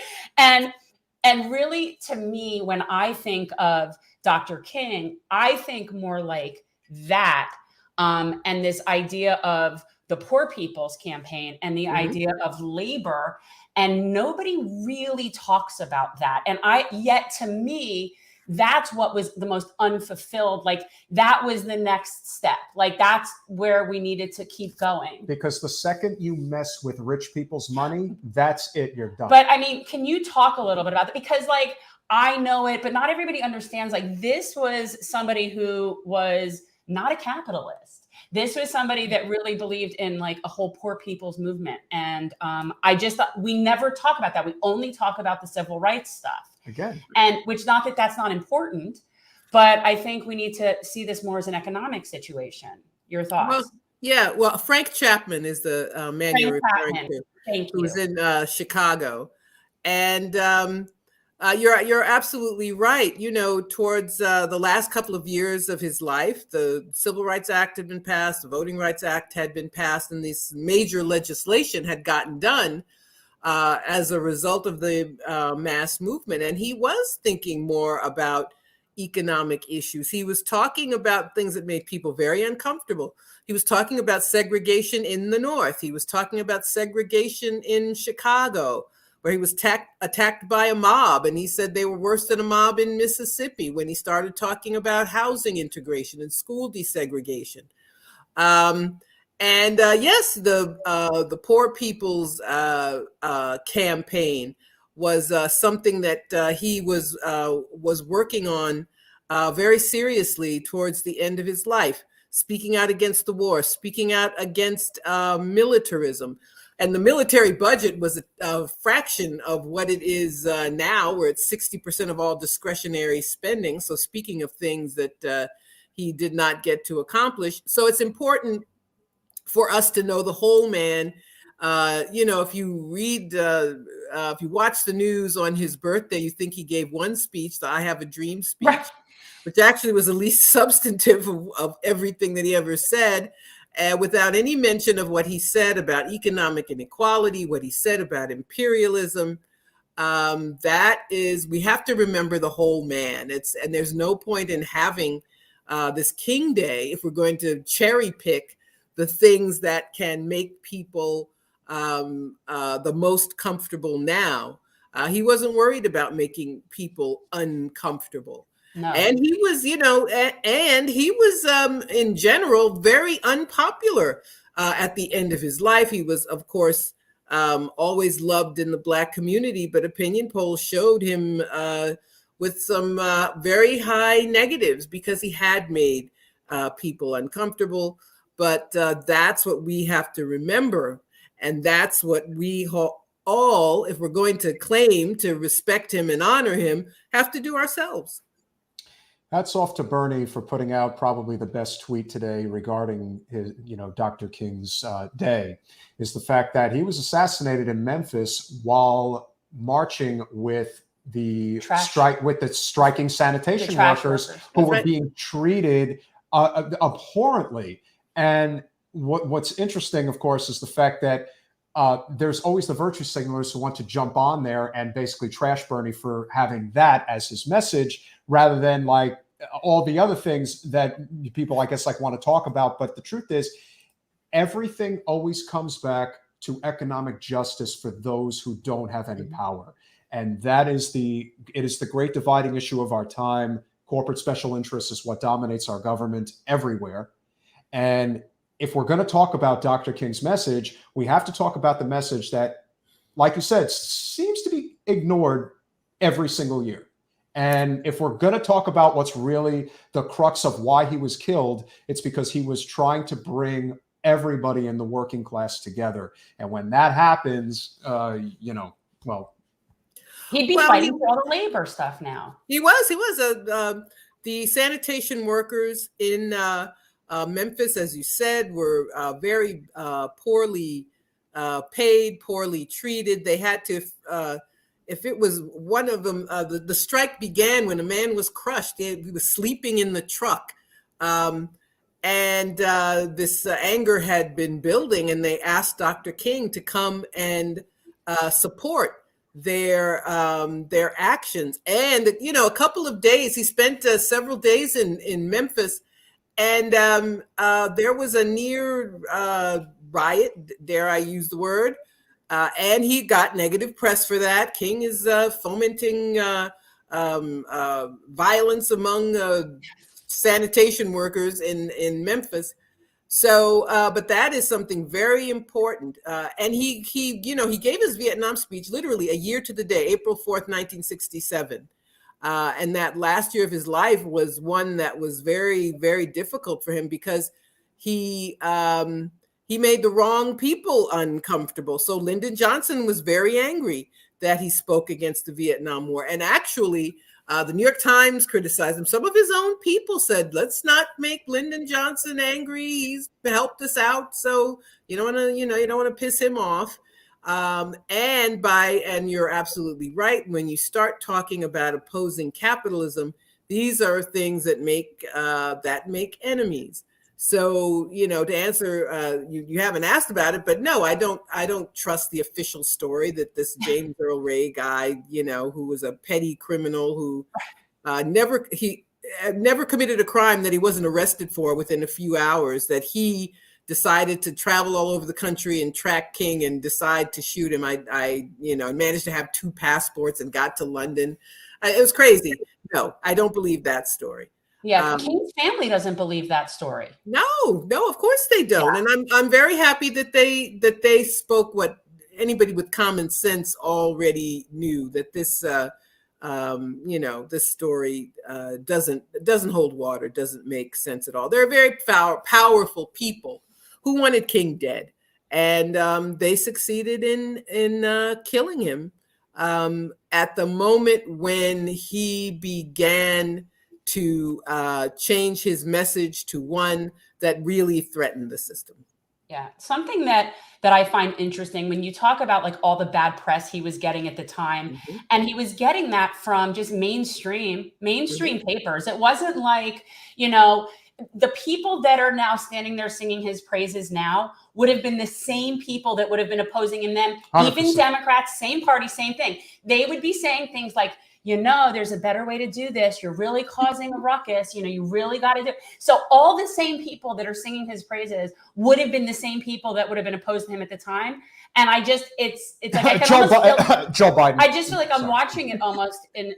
And really, to me, when I think of Dr. King, I think more like that, and this idea of the Poor People's Campaign and the idea of labor, and nobody really talks about that. And yet to me, that's what was the most unfulfilled. Like that was the next step. Like that's where we needed to keep going. Because the second you mess with rich people's money, that's it, you're done. But I mean, can you talk a little bit about that? Because like, I know it, but not everybody understands. Like this was somebody who was not a capitalist. This was somebody that really believed in like a whole poor people's movement. And I just thought we never talk about that. We only talk about the civil rights stuff. Again. And which, not that that's not important, but I think we need to see this more as an economic situation. Your thoughts? Well, Frank Chapman is the man you're referring to. Thank you. Who was in Chicago. And you're absolutely right. Towards the last couple of years of his life, the Civil Rights Act had been passed, the Voting Rights Act had been passed, and this major legislation had gotten done as a result of the mass movement. And he was thinking more about economic issues. He was talking about things that made people very uncomfortable. He was talking about segregation in the North. He was talking about segregation in Chicago, where he was attacked by a mob. And he said they were worse than a mob in Mississippi when he started talking about housing integration and school desegregation. Yes, the Poor People's Campaign was something that he was working on very seriously towards the end of his life, speaking out against the war, speaking out against militarism. And the military budget was a fraction of what it is now, where it's 60% of all discretionary spending. So speaking of things that he did not get to accomplish. So it's important for us to know the whole man. If you read, if you watch the news on his birthday, you think he gave one speech, the I Have a Dream speech, Right. which actually was the least substantive of everything that he ever said, without any mention of what he said about economic inequality, what he said about imperialism. We have to remember the whole man. And there's no point in having this King Day if we're going to cherry pick the things that can make people the most comfortable now. He wasn't worried about making people uncomfortable. No. And he was, in general, very unpopular at the end of his life. He was, of course, always loved in the Black community, but opinion polls showed him with some very high negatives because he had made people uncomfortable. But that's what we have to remember. And that's what we all, if we're going to claim to respect him and honor him, have to do ourselves. Hats off to Bernie for putting out probably the best tweet today regarding his, Dr. King's day, is the fact that he was assassinated in Memphis while marching with the striking sanitation workers who were being treated abhorrently. And what's interesting, of course, is the fact that there's always the virtue signalers who want to jump on there and basically trash Bernie for having that as his message, rather than like all the other things that people, I guess, want to talk about. But the truth is, everything always comes back to economic justice for those who don't have any power. And it is the great dividing issue of our time. Corporate special interests is what dominates our government everywhere. And if we're going to talk about Dr. King's message, we have to talk about the message that, like you said, seems to be ignored every single year. And if we're going to talk about what's really the crux of why he was killed, it's because he was trying to bring everybody in the working class together. And when that happens, he'd be fighting for all the labor stuff now. He was. The sanitation workers in Memphis, as you said, were very poorly paid, poorly treated. They had to, if it was one of them, the strike began when a man was crushed. He was sleeping in the truck. And this anger had been building, and they asked Dr. King to come and support their actions. And, a couple of days, he spent several days in Memphis. And there was a near riot, dare I use the word, and he got negative press for that. King is fomenting violence among sanitation workers in Memphis. So, but that is something very important. And he gave his Vietnam speech literally a year to the day, April 4th, 1967. And that last year of his life was one that was very, very difficult for him because he made the wrong people uncomfortable. So Lyndon Johnson was very angry that he spoke against the Vietnam War. And actually, the New York Times criticized him. Some of his own people said, let's not make Lyndon Johnson angry. He's helped us out. So you don't want to piss him off. And you're absolutely right. When you start talking about opposing capitalism, these are things that make enemies. So, to answer, you haven't asked about it, but no, I don't trust the official story that this James Earl Ray guy, who was a petty criminal who never committed a crime that he wasn't arrested for within a few hours, that he decided to travel all over the country and track King and decide to shoot him. I managed to have 2 passports and got to London. It was crazy. No, I don't believe that story. Yeah, King's family doesn't believe that story. No, of course they don't. Yeah. And I'm very happy that they spoke what anybody with common sense already knew, that this this story doesn't hold water, doesn't make sense at all. They're very powerful people who wanted King dead, and they succeeded in killing him at the moment when he began to change his message to one that really threatened the system. Yeah, something that I find interesting when you talk about like all the bad press he was getting at the time, and he was getting that from just mainstream papers. It wasn't like, you know, the people that are now standing there singing his praises now would have been the same people that would have been opposing him then, 100%. even Democrats, same party, same thing. They would be saying things like, you know, there's a better way to do this. You're really causing a ruckus. You know, you really got to do. So all the same people that are singing his praises would have been the same people that would have been opposed to him at the time. And I just, it's like, I can Joe Biden. I just feel like I'm watching it almost in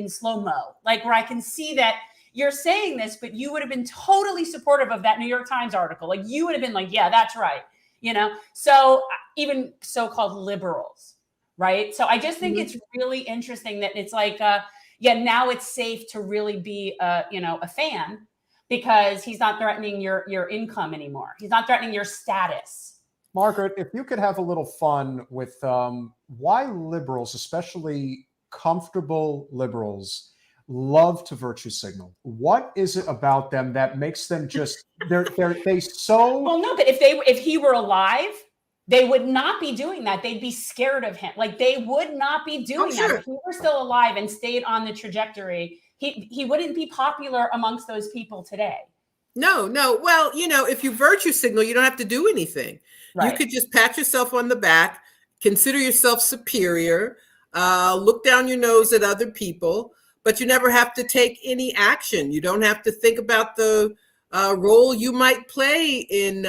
slow-mo, like where I can see that you're saying this, but you would have been totally supportive of that New York Times article. Like you would have been like, yeah, that's right. You know, so even so-called liberals. Right. So I just think it's really interesting that it's like, now it's safe to really be, a fan because he's not threatening your income anymore. He's not threatening your status. Margaret, if you could have a little fun with why liberals, especially comfortable liberals, love to virtue signal. What is it about them that makes them just they so well, no, but if he were alive, they would not be doing that. They'd be scared of him. Like they would not be doing that. If he were still alive and stayed on the trajectory, he wouldn't be popular amongst those people today. No. Well, you know, if you virtue signal, you don't have to do anything. Right. You could just pat yourself on the back, consider yourself superior, look down your nose at other people, but you never have to take any action. You don't have to think about the role you might play in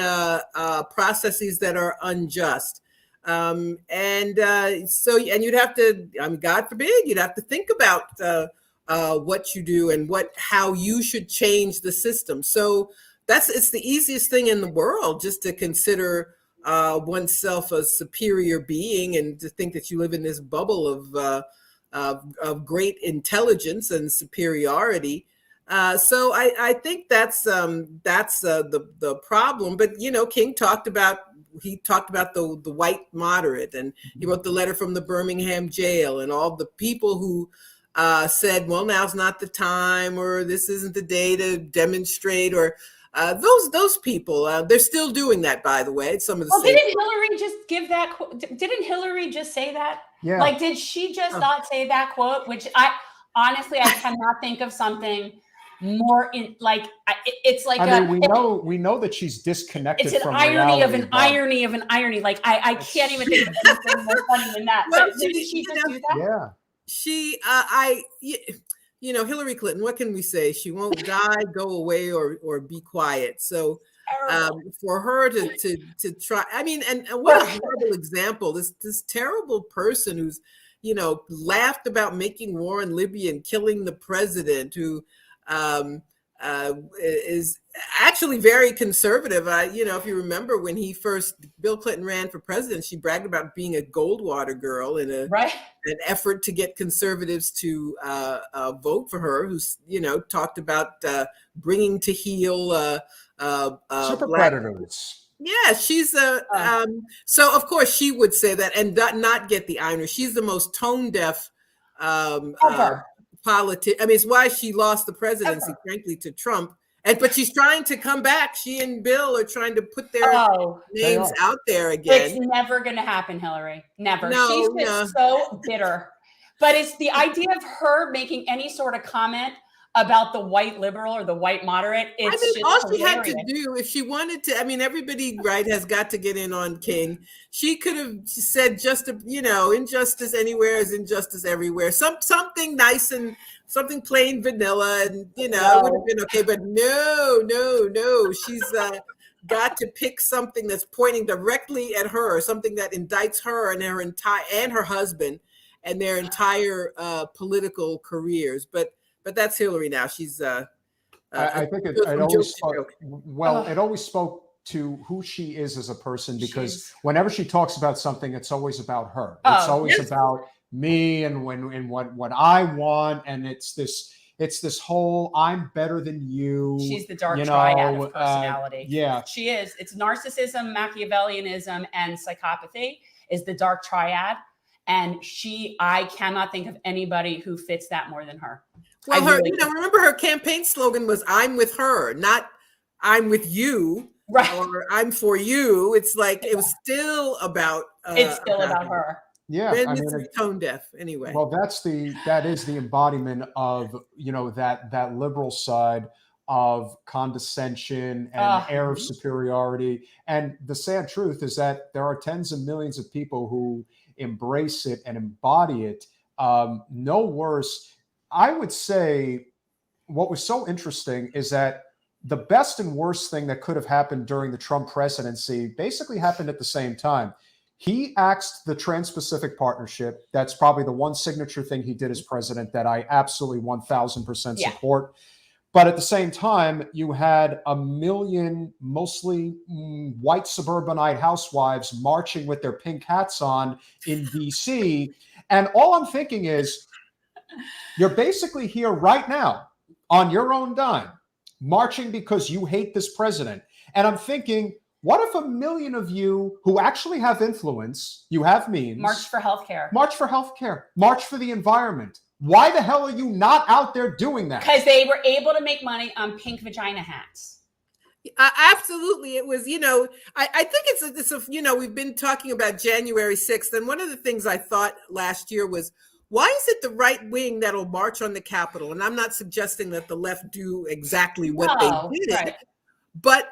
processes that are unjust. And you'd have to, God forbid, you'd have to think about what you do and how you should change the system. So it's the easiest thing in the world, just to consider oneself a superior being and to think that you live in this bubble of great intelligence and superiority. So I think that's the problem. But you know, King talked about the white moderate, and he wrote the letter from the Birmingham jail, and all the people who said, well, now's not the time, or this isn't the day to demonstrate, or those people, they're still doing that, by the way. Some of the didn't Hillary just give that? Didn't Hillary just say that? Yeah. Like, did she just not say that quote? Which I cannot think of something more it's like we know that she's disconnected. It's an from irony reality, of an irony of an irony. Like I can't even think of anything more funny than that. Well, did she just do that? Yeah. She, Hillary Clinton, what can we say? She won't die, go away, or be quiet. So for her to try, I mean, and what a horrible example, this terrible person who's, laughed about making war in Libya and killing the president, who is actually very conservative. If you remember when Bill Clinton ran for president, she bragged about being a Goldwater girl in an effort to get conservatives to vote for her, who's, talked about bringing to heel super predators. Yeah, she's so of course she would say that and not get the irony. She's the most tone deaf politician. I mean, it's why she lost the presidency, frankly, to Trump. But she's trying to come back. She and Bill are trying to put their names out there again. It's never going to happen, Hillary. Never. No, she's just so bitter. But it's the idea of her making any sort of comment about the white liberal or the white moderate. All she had to do, if she wanted to, everybody, has got to get in on King. She could have said injustice anywhere is injustice everywhere. Something nice and something plain vanilla, and it would have been okay. But no, she's got to pick something that's pointing directly at her, something that indicts her and her husband and their entire political careers. But that's Hillary now. She's. I think it always spoke. Well, it always spoke to who she is as a person, because whenever she talks about something, it's always about her. It's always about me and what I want, and it's this whole I'm better than you. She's the dark triad of personality. She is. It's narcissism, Machiavellianism, and psychopathy is the dark triad. And I cannot think of anybody who fits that more than her. Well, remember her campaign slogan was "I'm with her," not "I'm with you," right? Or "I'm for you." It's like it was still about. It's still about her. Yeah, I mean, it's tone deaf anyway. Well, that is the embodiment of that liberal side of condescension and air of superiority. And the sad truth is that there are tens of millions of people who embrace it and embody it. No worse. I would say what was so interesting is that the best and worst thing that could have happened during the Trump presidency basically happened at the same time. He axed the Trans-Pacific Partnership. That's probably the one signature thing he did as president that I absolutely 1000% support. But at the same time, you had 1 million mostly white suburbanite housewives marching with their pink hats on in DC. And all I'm thinking is, you're basically here right now on your own dime, marching because you hate this president. And I'm thinking, what if 1 million of you who actually have influence, you have means, march for healthcare, march for the environment? Why the hell are you not out there doing that? Because they were able to make money on pink vagina hats. Absolutely. It was, I think it's we've been talking about January 6th. And one of the things I thought last year was, why is it the right wing that'll march on the Capitol? And I'm not suggesting that the left do exactly what they did. Right. But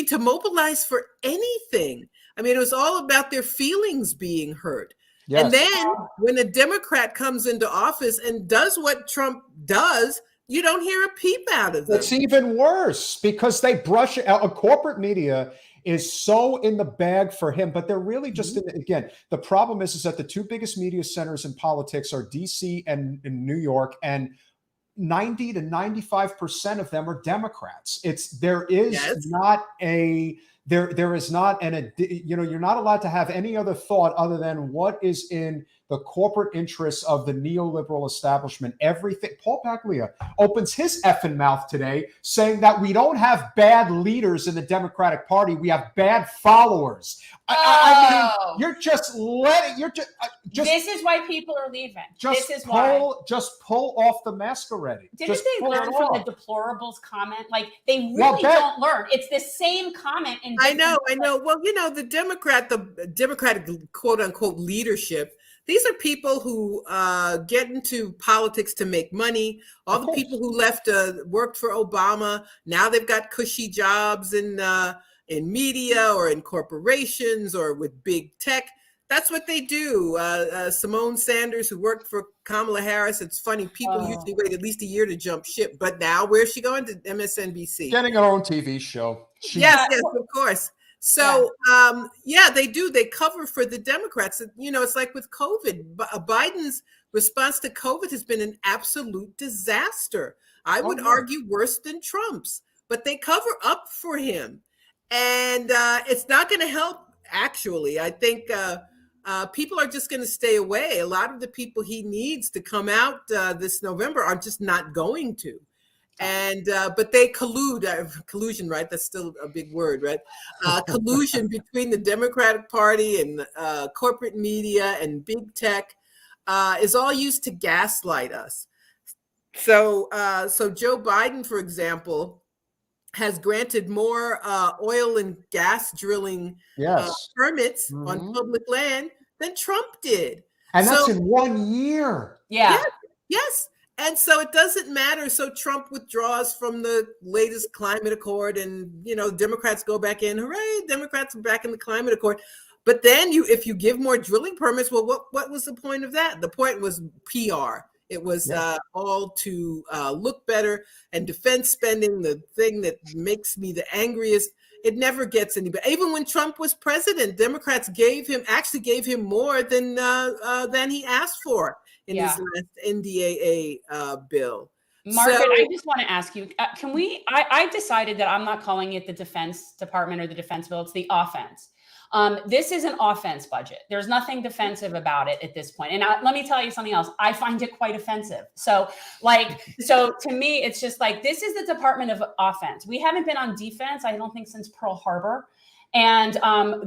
to mobilize for anything. I mean, it was all about their feelings being hurt. Yes. And then when a Democrat comes into office and does what Trump does, you don't hear a peep out of them. It's even worse because they brush it out. A corporate media is so in the bag for him, but they're really just again, the problem is that the two biggest media centers in politics are DC and in New York, and 90 to 95% of them are Democrats. There is not you're not allowed to have any other thought other than what is in the corporate interests of the neoliberal establishment. Everything. Paul Paglia opens his effing mouth today saying that we don't have bad leaders in the Democratic Party. We have bad followers. I mean, you're just letting, this is why people are leaving. Just pull off the mask already. Didn't they learn from the deplorables comment? Like, they really don't learn. It's the same comment. I know. Well, the Democratic quote unquote leadership, these are people who get into politics to make money. All the people who left worked for Obama. Now they've got cushy jobs in media or in corporations or with big tech. That's what they do. Simone Sanders, who worked for Kamala Harris. It's funny. People usually wait at least a year to jump ship. But now where's she going? To MSNBC. Getting her own TV show. Yes, of course. So, they do. They cover for the Democrats. It's like with COVID. Biden's response to COVID has been an absolute disaster. I would argue worse than Trump's. But they cover up for him. And it's not going to help, actually. I think people are just going to stay away. A lot of the people he needs to come out this November are just not going to. And but they collusion, right? That's still a big word, right? Collusion between the Democratic Party and corporate media and big tech is all used to gaslight us. So Joe Biden, for example, has granted more oil and gas drilling permits on public land than Trump did. And that's in 1 year. Yeah. Yes. And so it doesn't matter. So Trump withdraws from the latest climate accord and, Democrats go back in. Hooray, Democrats are back in the climate accord. But then if you give more drilling permits, well, what was the point of that? The point was PR. It was all to look better, and defense spending, the thing that makes me the angriest. It never gets any better. Even when Trump was president, Democrats gave him more than he asked for in his last NDAA bill. Margaret, I just want to ask you, I decided that I'm not calling it the Defense Department or the defense bill. It's the offense. This is an offense budget. There's nothing defensive about it at this point. And let me tell you something else. I find it quite offensive. So to me, it's just like, this is the Department of Offense. We haven't been on defense, I don't think, since Pearl Harbor. And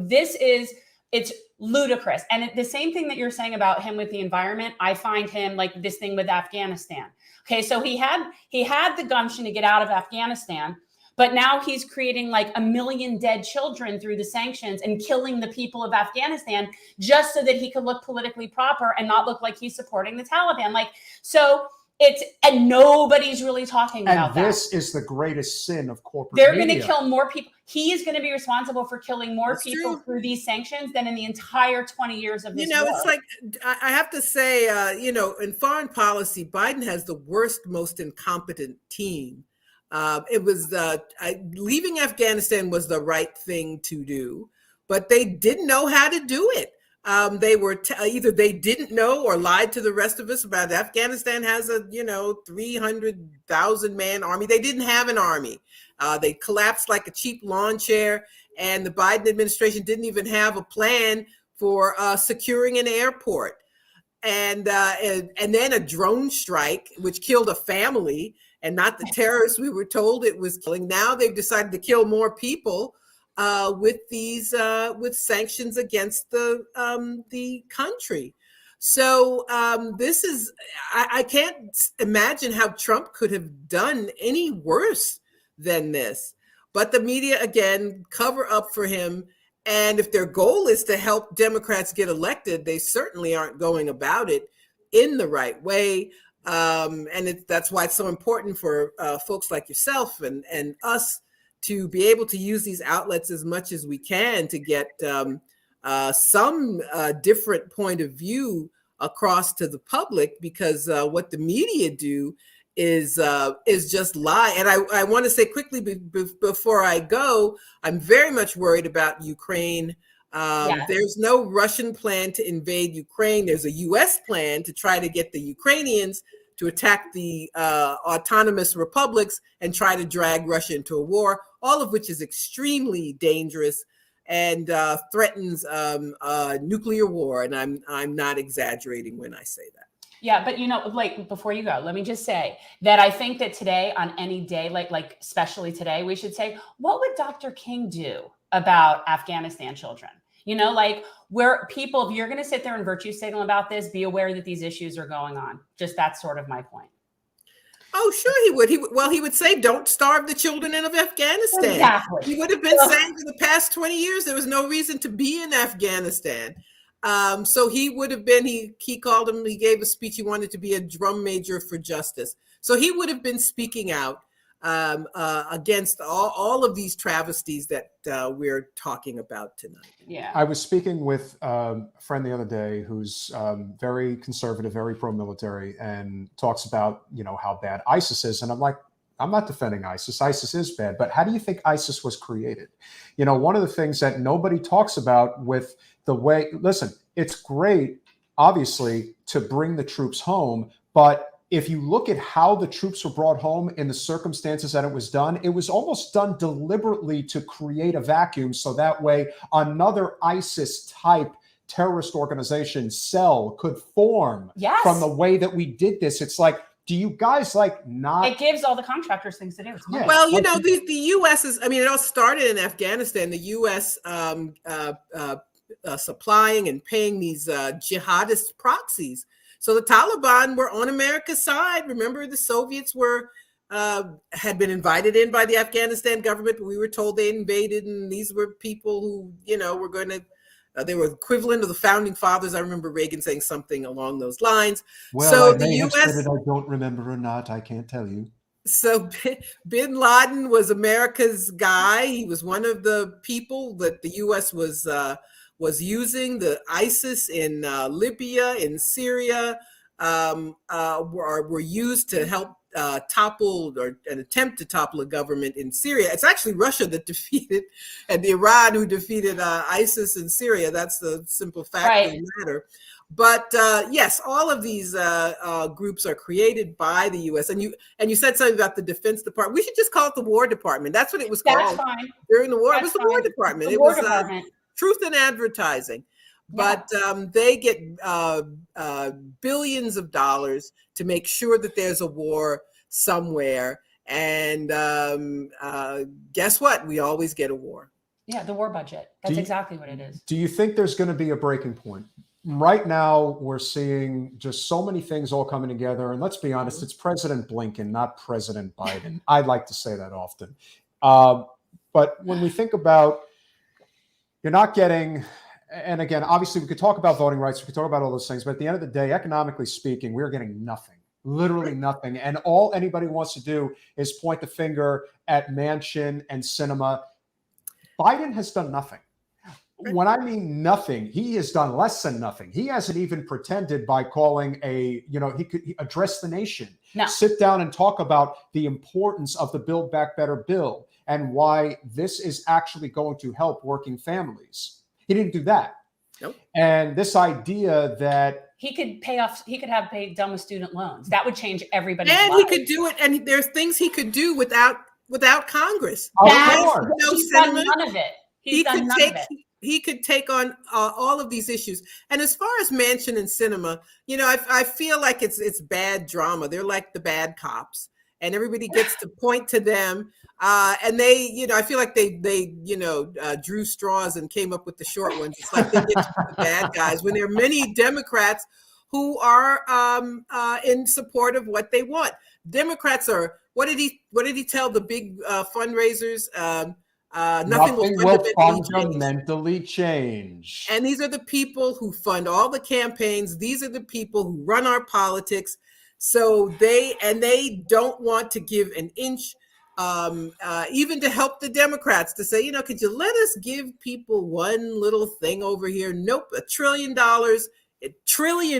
this is it's ludicrous. And the same thing that you're saying about him with the environment, I find him like this thing with Afghanistan. Okay, so he had the gumption to get out of Afghanistan, but now he's creating like 1 million dead children through the sanctions and killing the people of Afghanistan just so that he could look politically proper and not look like he's supporting the Taliban. Like, so and nobody's really talking about that. And this is the greatest sin of corporate They're media. going to kill more people. He is going to be responsible for killing more That's people true. through these sanctions than in the entire 20 years of this war. It's like, I have to say, in foreign policy, Biden has the worst, most incompetent team. It was leaving Afghanistan was the right thing to do, but they didn't know how to do it. They were either they didn't know or lied to the rest of us about Afghanistan has a 300,000 man army. They didn't have an army. They collapsed like a cheap lawn chair, and the Biden administration didn't even have a plan for securing an airport. And then a drone strike, which killed a family, and not the terrorists we were told it was killing. Now they've decided to kill more people with sanctions against the country. So this is, I can't imagine how Trump could have done any worse than this. But the media, again, cover up for him. And if their goal is to help Democrats get elected, they certainly aren't going about it in the right way. And that's why it's so important for folks like yourself and us to be able to use these outlets as much as we can to get some different point of view across to the public, because what the media do is just lie. And I want to say quickly before I go, I'm very much worried about Ukraine. Yes. There's no Russian plan to invade Ukraine. There's a U.S. plan to try to get the Ukrainians to attack the autonomous republics and try to drag Russia into a war, all of which is extremely dangerous and threatens nuclear war. And I'm not exaggerating when I say that. Yeah, but like before you go, let me just say that I think that today, on any day, like especially today, we should say, what would Dr. King do about Afghanistan children? Like where people, if you're going to sit there and virtue signal about this, be aware that these issues are going on. Just that's sort of my point. Oh, sure he would. He would say, don't starve the children of Afghanistan. Exactly. He would have been saying for the past 20 years, there was no reason to be in Afghanistan. So he would have been, he gave a speech, he wanted to be a drum major for justice. So he would have been speaking out against all of these travesties that we're talking about tonight. Yeah. I was speaking with a friend the other day who's very conservative, very pro-military, and talks about, how bad ISIS is. And I'm like, I'm not defending ISIS. ISIS is bad, but how do you think ISIS was created? One of the things that nobody talks about with the way, listen, it's great, obviously, to bring the troops home, but if you look at how the troops were brought home in the circumstances that it was almost done deliberately to create a vacuum. So that way another ISIS type terrorist organization cell could form from the way that we did this. It's like, do you guys not? It gives all the contractors things to do. Yeah. Well, the U.S. is, it all started in Afghanistan, the U.S. Supplying and paying these jihadist proxies. So the Taliban were on America's side. Remember, the Soviets had been invited in by the Afghanistan government, but we were told they invaded, and these were people who, were going to, they were equivalent of the founding fathers. I remember Reagan saying something along those lines. Well, so I the may U.S. have said it, I don't remember or not. I can't tell you. So Bin Laden was America's guy. He was one of the people that the U.S. was using. The ISIS in Libya, in Syria, were used to help topple or an attempt to topple a government in Syria. It's actually Russia that defeated, and Iran who defeated ISIS in Syria. That's the simple fact of the matter. But yes, all of these groups are created by the U.S. And you said something about the Defense Department. We should just call it the War Department. That's what it was called during the war. It was the War Department. It was Truth in Advertising. But they get billions of dollars to make sure that there's a war somewhere. And guess what? We always get a war. Yeah, the war budget. That's exactly what it is. Do you think there's going to be a breaking point? Right now, we're seeing just so many things all coming together. And let's be honest, it's President Blinken, not President Biden. I like to say that often. But when we think about, you're not getting, and again, obviously we could talk about voting rights, we could talk about all those things, but at the end of the day, economically speaking, we're getting nothing. Literally nothing. And all anybody wants to do is point the finger at Manchin and Sinema. Biden has done nothing. When I mean nothing, he has done less than nothing. He hasn't even pretended by calling he could address the nation, sit down and talk about the importance of the Build Back Better bill and why this is actually going to help working families. He didn't do that. Nope. And this idea that he could have paid down with student loans. That would change everybody's life. And he could do it. And there's things he could do without Congress. He's done none of it. He's done none of it. He could take on all of these issues. And as far as Manchin and Sinema, I feel like it's bad drama. They're like the bad cops, and everybody gets to point to them. And they, I feel like they drew straws and came up with the short ones. It's like they get to be the bad guys when there are many Democrats who are in support of what they want. Democrats are. What did he tell the big fundraisers? Nothing will fundamentally change. And these are the people who fund all the campaigns. These are the people who run our politics. So they don't want to give an inch, even to help the Democrats to say, could you let us give people one little thing over here? Nope. $1 trillion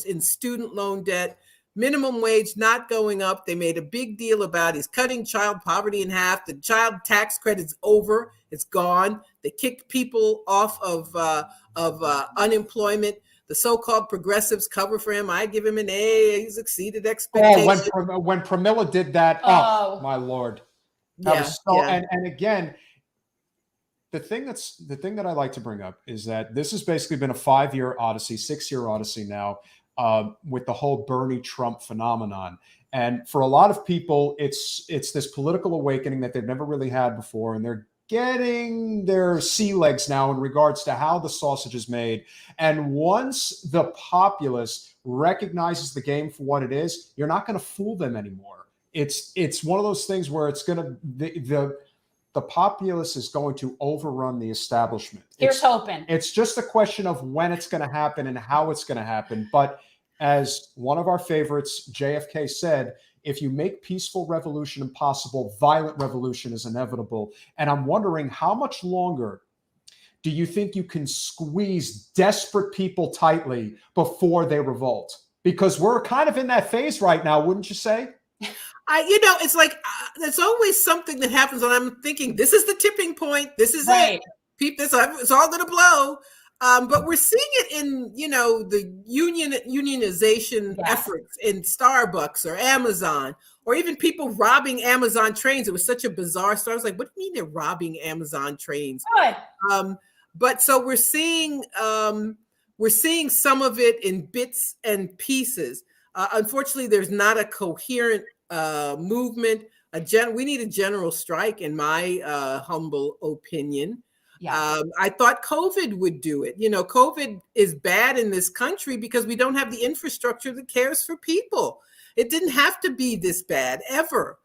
in student loan debt. Minimum wage not going up. They made a big deal about he's cutting child poverty in half. The child tax credit's over. It's gone. They kicked people off of unemployment. The so-called progressives cover for him. I give him an A. He's exceeded expectations. Oh, when Pramila did that, oh my Lord. And again, the thing that I like to bring up is that this has basically been a 5-year odyssey, 6-year odyssey now. With the whole Bernie Trump phenomenon. And for a lot of people, it's this political awakening that they've never really had before. And they're getting their sea legs now in regards to how the sausage is made. And once the populace recognizes the game for what it is, you're not going to fool them anymore. It's one of those things where it's going to, the populace is going to overrun the establishment. Here's hoping. It's just a question of when it's going to happen and how it's going to happen. But as one of our favorites, JFK, said, if you make peaceful revolution impossible, violent revolution is inevitable. And I'm wondering, how much longer do you think you can squeeze desperate people tightly before they revolt? Because we're kind of in that phase right now, wouldn't you say? It's like there's always something that happens when I'm thinking this is the tipping point. This is it. It's all going to blow. But we're seeing it in, the unionization efforts in Starbucks or Amazon, or even people robbing Amazon trains. It was such a bizarre story. I was like, what do you mean they're robbing Amazon trains? But so we're seeing some of it in bits and pieces. Unfortunately, there's not a coherent movement. We need a general strike, in my humble opinion. I thought COVID would do it. COVID is bad in this country because we don't have the infrastructure that cares for people. It didn't have to be this bad ever.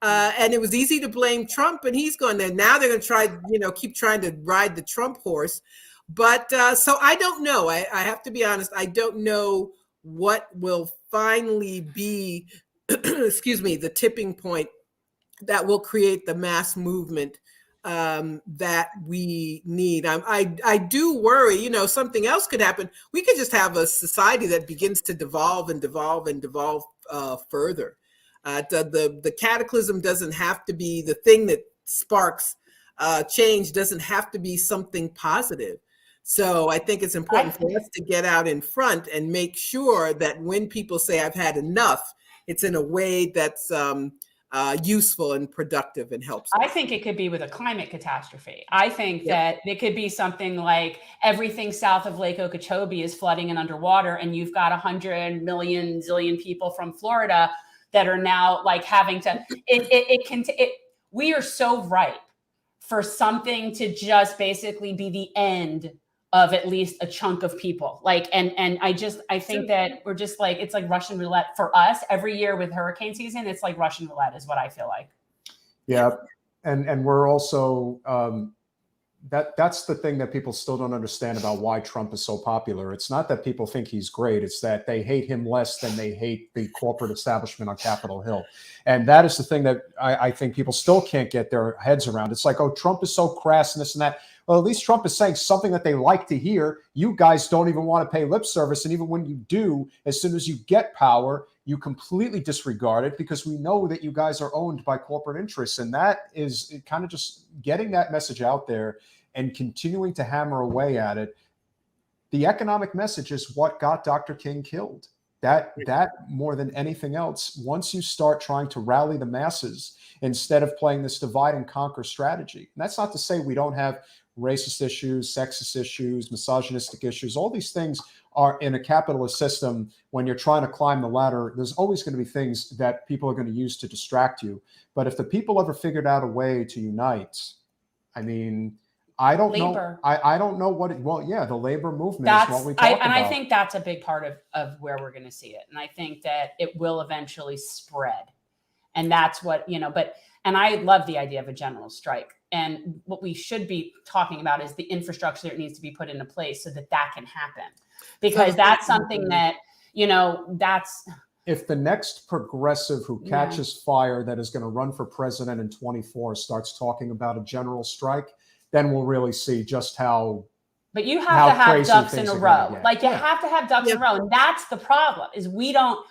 And it was easy to blame Trump, and he's gone there. Now they're going to try, keep trying to ride the Trump horse. But so I don't know. I have to be honest. I don't know what will finally be, the tipping point that will create the mass movement that we need. I do worry, something else could happen. We could just have a society that begins to devolve and devolve and devolve further. The cataclysm doesn't have to be the thing that sparks change, doesn't have to be something positive. So I think it's important for us to get out in front and make sure that when people say I've had enough, it's in a way that's useful and productive and helpful. I think it could be with a climate catastrophe. I think that it could be something like everything south of Lake Okeechobee is flooding and underwater, and you've got 100 million zillion people from Florida that are now like having to. We are so ripe for something to just basically be the end of at least a chunk of people. Like, and I think that we're just like, it's like Russian roulette for us every year with hurricane season. It's like Russian roulette is what I feel like. Yeah. And we're also, that's the thing that people still don't understand about why Trump is so popular. It's not that people think he's great. It's that they hate him less than they hate the corporate establishment on Capitol Hill. And that is the thing that I think people still can't get their heads around. It's like, oh, Trump is so crass and this and that. Well, at least Trump is saying something that they like to hear. You guys don't even want to pay lip service. And even when you do, as soon as you get power, you completely disregard it because we know that you guys are owned by corporate interests. And that is kind of just getting that message out there and continuing to hammer away at it. The economic message is what got Dr. King killed. That more than anything else, once you start trying to rally the masses instead of playing this divide and conquer strategy. And that's not to say we don't have racist issues, sexist issues, misogynistic issues. All these things are in a capitalist system. When you're trying to climb the ladder, there's always going to be things that people are going to use to distract you. But if the people ever figured out a way to unite, I mean, I don't know. I don't know what. The labor movement is what we talk about. And I think that's a big part of where we're going to see it. And I think that it will eventually spread. And that's what, and I love the idea of a general strike. And what we should be talking about is the infrastructure that needs to be put into place so that that can happen. Because that's something that, that's... If the next progressive who catches fire that is going to run for president in 2024 starts talking about a general strike, then we'll really see just how. But you have to have ducks in a row. Like you have to have ducks in a row. And that's the problem is we don't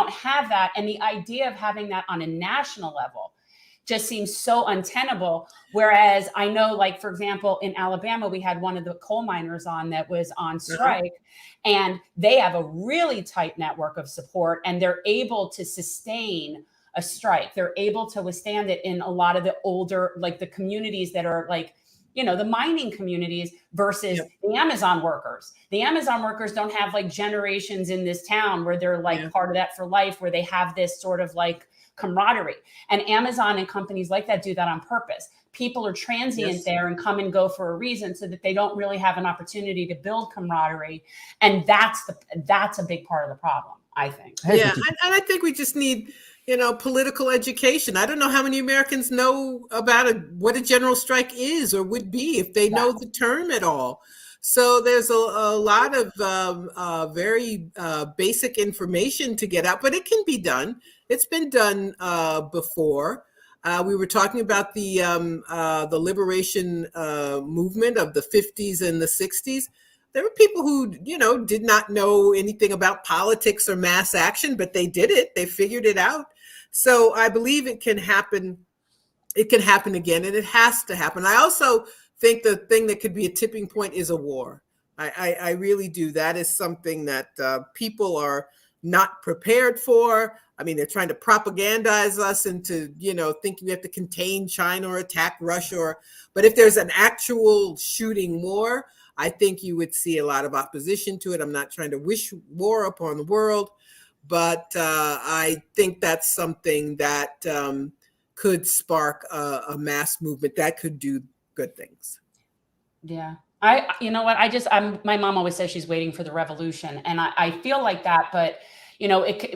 have that. And the idea of having that on a national level just seems so untenable. Whereas I know, like, for example, in Alabama, we had one of the coal miners on that was on strike, and they have a really tight network of support, and they're able to sustain a strike. They're able to withstand it in a lot of the older, like the communities that are like, the mining communities versus the Amazon workers. The Amazon workers don't have like generations in this town where they're like part of that for life, where they have this sort of like camaraderie. And Amazon and companies like that do that on purpose. People are transient there and come and go for a reason so that they don't really have an opportunity to build camaraderie. And that's a big part of the problem, I think. Yeah, and I think we just need, political education. I don't know how many Americans know about what a general strike is or would be if they know the term at all. So there's a lot of very basic information to get out, but it can be done. It's been done before. We were talking about the liberation movement of the 50s and the 60s. There were people who, did not know anything about politics or mass action, but they did it. They figured it out. So I believe it can happen. It can happen again, and it has to happen. I also think the thing that could be a tipping point is a war. I really do. That is something that people are not prepared for. I mean, they're trying to propagandize us into, thinking we have to contain China or attack Russia. But if there's an actual shooting war, I think you would see a lot of opposition to it. I'm not trying to wish war upon the world, but I think that's something that could spark a mass movement that could do good things. Yeah. My mom always says she's waiting for the revolution. And I feel like that, but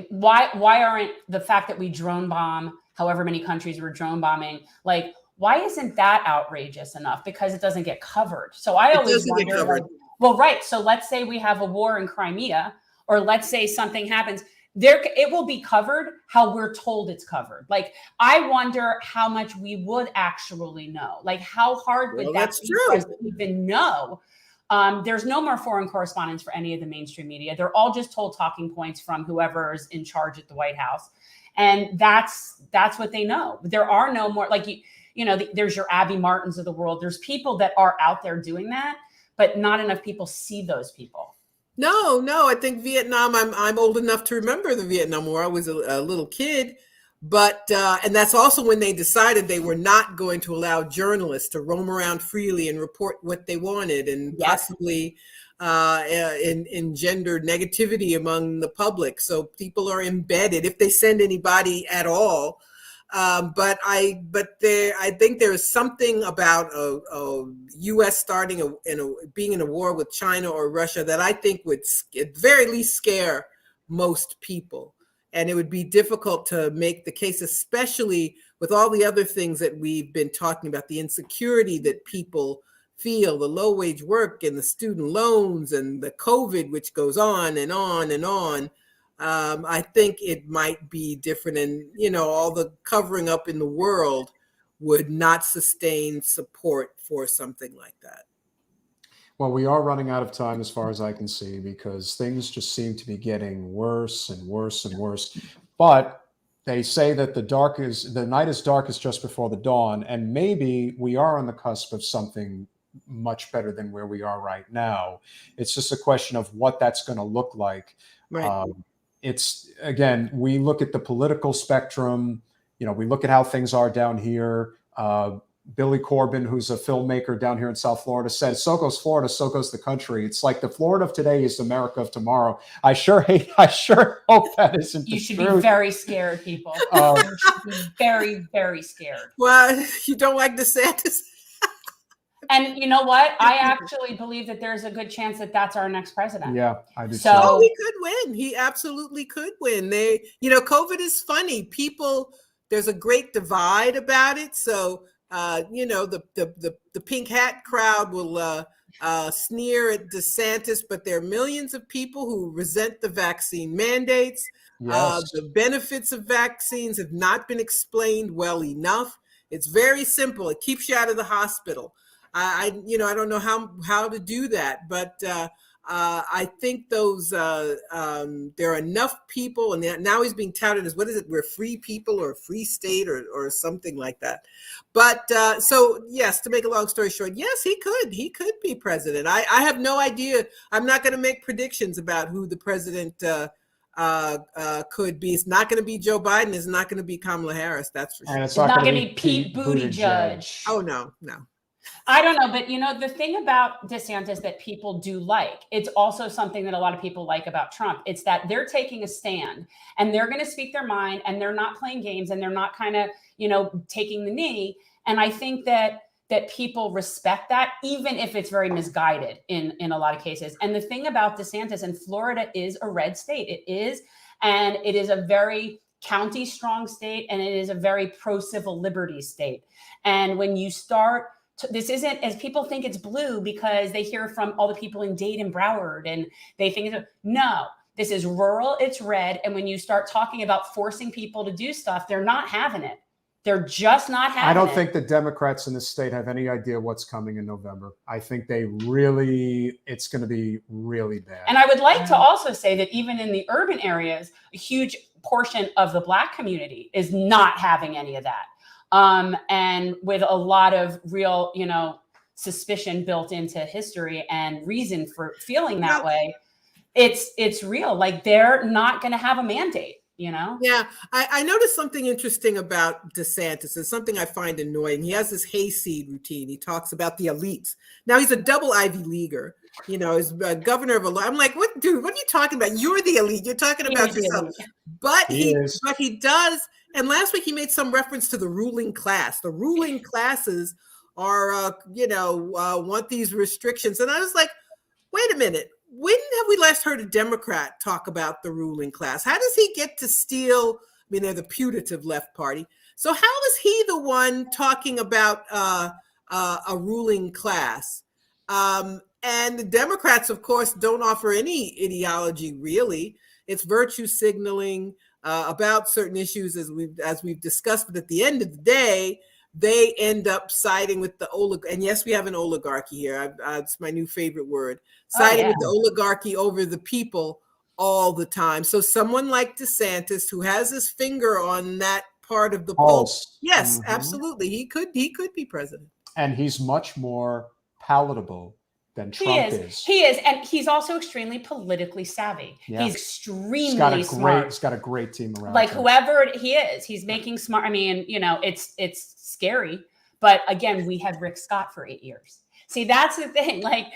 why aren't the fact that we drone bomb, however many countries we're drone bombing, like, why isn't that outrageous enough? Because it doesn't get covered. So I always wonder, well, right. So let's say we have a war in Crimea, or let's say something happens. It will be covered how we're told it's covered. Like, I wonder how much we would actually know. Like, how hard would that be for us to even know? There's no more foreign correspondence for any of the mainstream media. They're all just told talking points from whoever's in charge at the White House. And that's what they know. There are no more, like, there's your Abby Martins of the world. There's people that are out there doing that, but not enough people see those people. No, I think Vietnam, I'm old enough to remember the Vietnam War. I was a little kid, but, and that's also when they decided they were not going to allow journalists to roam around freely and report what they wanted, and possibly engender negativity among the public. So people are embedded. If they send anybody at all, I think there is something about U.S. starting being in a war with China or Russia that I think would at the very least scare most people. And it would be difficult to make the case, especially with all the other things that we've been talking about, the insecurity that people feel, the low wage work and the student loans and the COVID, which goes on and on and on. I think it might be different, and all the covering up in the world would not sustain support for something like that. Well, we are running out of time as far as I can see, because things just seem to be getting worse and worse and worse. But they say that the night is darkest just before the dawn, and maybe we are on the cusp of something much better than where we are right now. It's just a question of what that's going to look like. Right. It's, again, we look at the political spectrum, we look at how things are down here. Billy Corbin, who's a filmmaker down here in South Florida, said, "So goes Florida, so goes the country." It's like the Florida of today is the America of tomorrow. I sure hope that isn't the You should truth. be very scared, people. You should be very, very scared. Well, you don't like DeSantis? And you know what? I actually believe that there's a good chance that that's our next president. Yeah, I do. So- Oh, he could win. He absolutely could win. COVID is funny. There's a great divide about it. So, the pink hat crowd will sneer at DeSantis, but there are millions of people who resent the vaccine mandates. Yes. The benefits of vaccines have not been explained well enough. It's very simple. It keeps you out of the hospital. I don't know how to do that, but I think there are enough people, and now he's being touted as, what is it? We're free people or a free state or something like that. But so yes, to make a long story short, yes, he could be president. I have no idea. I'm not going to make predictions about who the president could be. It's not going to be Joe Biden. It's not going to be Kamala Harris. That's for sure. And it's not going to be Pete Buttigieg. Oh no. I don't know, but the thing about DeSantis that people do like, it's also something that a lot of people like about Trump. It's that they're taking a stand and they're going to speak their mind, and they're not playing games, and they're not kind of, taking the knee. And I think that people respect that, even if it's very misguided in a lot of cases. And the thing about DeSantis, and Florida is a red state. It is, and it is a very county strong state, and it is a very pro-civil liberties state. And when you start, this isn't, as people think it's blue because they hear from all the people in Dade and Broward, and they think, no, this is rural, it's red. And when you start talking about forcing people to do stuff, they're not having it. They're just not having it. I don't think the Democrats in this state have any idea what's coming in November. I think it's going to be really bad. And I would like to also say that even in the urban areas, a huge portion of the Black community is not having any of that. And with a lot of real, suspicion built into history and reason for feeling that way, it's real. Like, they're not going to have a mandate, Yeah, I noticed something interesting about DeSantis. It's something I find annoying. He has this hayseed routine. He talks about the elites. Now, he's a double Ivy Leaguer. He's a governor of a. I'm like, what, dude? What are you talking about? You're the elite. You're talking about yourself. But he does. And last week he made some reference to the ruling class. The ruling classes are, want these restrictions. And I was like, wait a minute. When have we last heard a Democrat talk about the ruling class? How does he get to steal? I mean, they're the putative left party. So how is he the one talking about a ruling class? And the Democrats, of course, don't offer any ideology, really. It's virtue signaling about certain issues, as we've discussed. But at the end of the day, they end up siding with the oligarchy. And yes, we have an oligarchy here. It's my new favorite word. Siding with the oligarchy over the people all the time. So someone like DeSantis, who has his finger on that part of the pulse, yes, absolutely, he could be president. And he's much more palatable than Trump is. He is, and he's also extremely politically savvy. Yeah. He's extremely smart. He's got a great team around like him. Whoever he is, he's making smart. I mean, it's scary, but again, we had Rick Scott for 8 years. See, that's the thing. Like,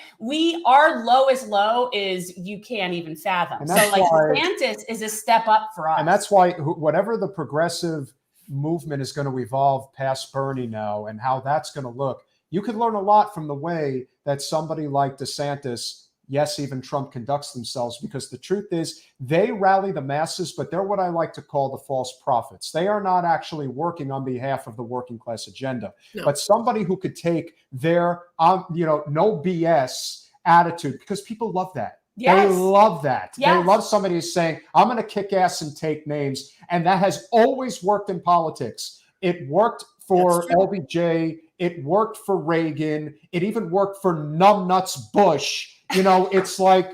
our lowest low is you can't even fathom. So, like, DeSantis is a step up for us. And that's why whatever the progressive movement is going to evolve past Bernie now and how that's going to look, you could learn a lot from the way that somebody like DeSantis, yes, even Trump, conducts themselves, because the truth is they rally the masses, but they're what I like to call the false prophets. They are not actually working on behalf of the working class agenda. No. But somebody who could take their, no BS attitude, because people love that. Yes. They love that. Yes. They love somebody who's saying, I'm going to kick ass and take names. And that has always worked in politics. It worked for LBJ. It worked for Reagan. It even worked for numbnuts Bush. It's like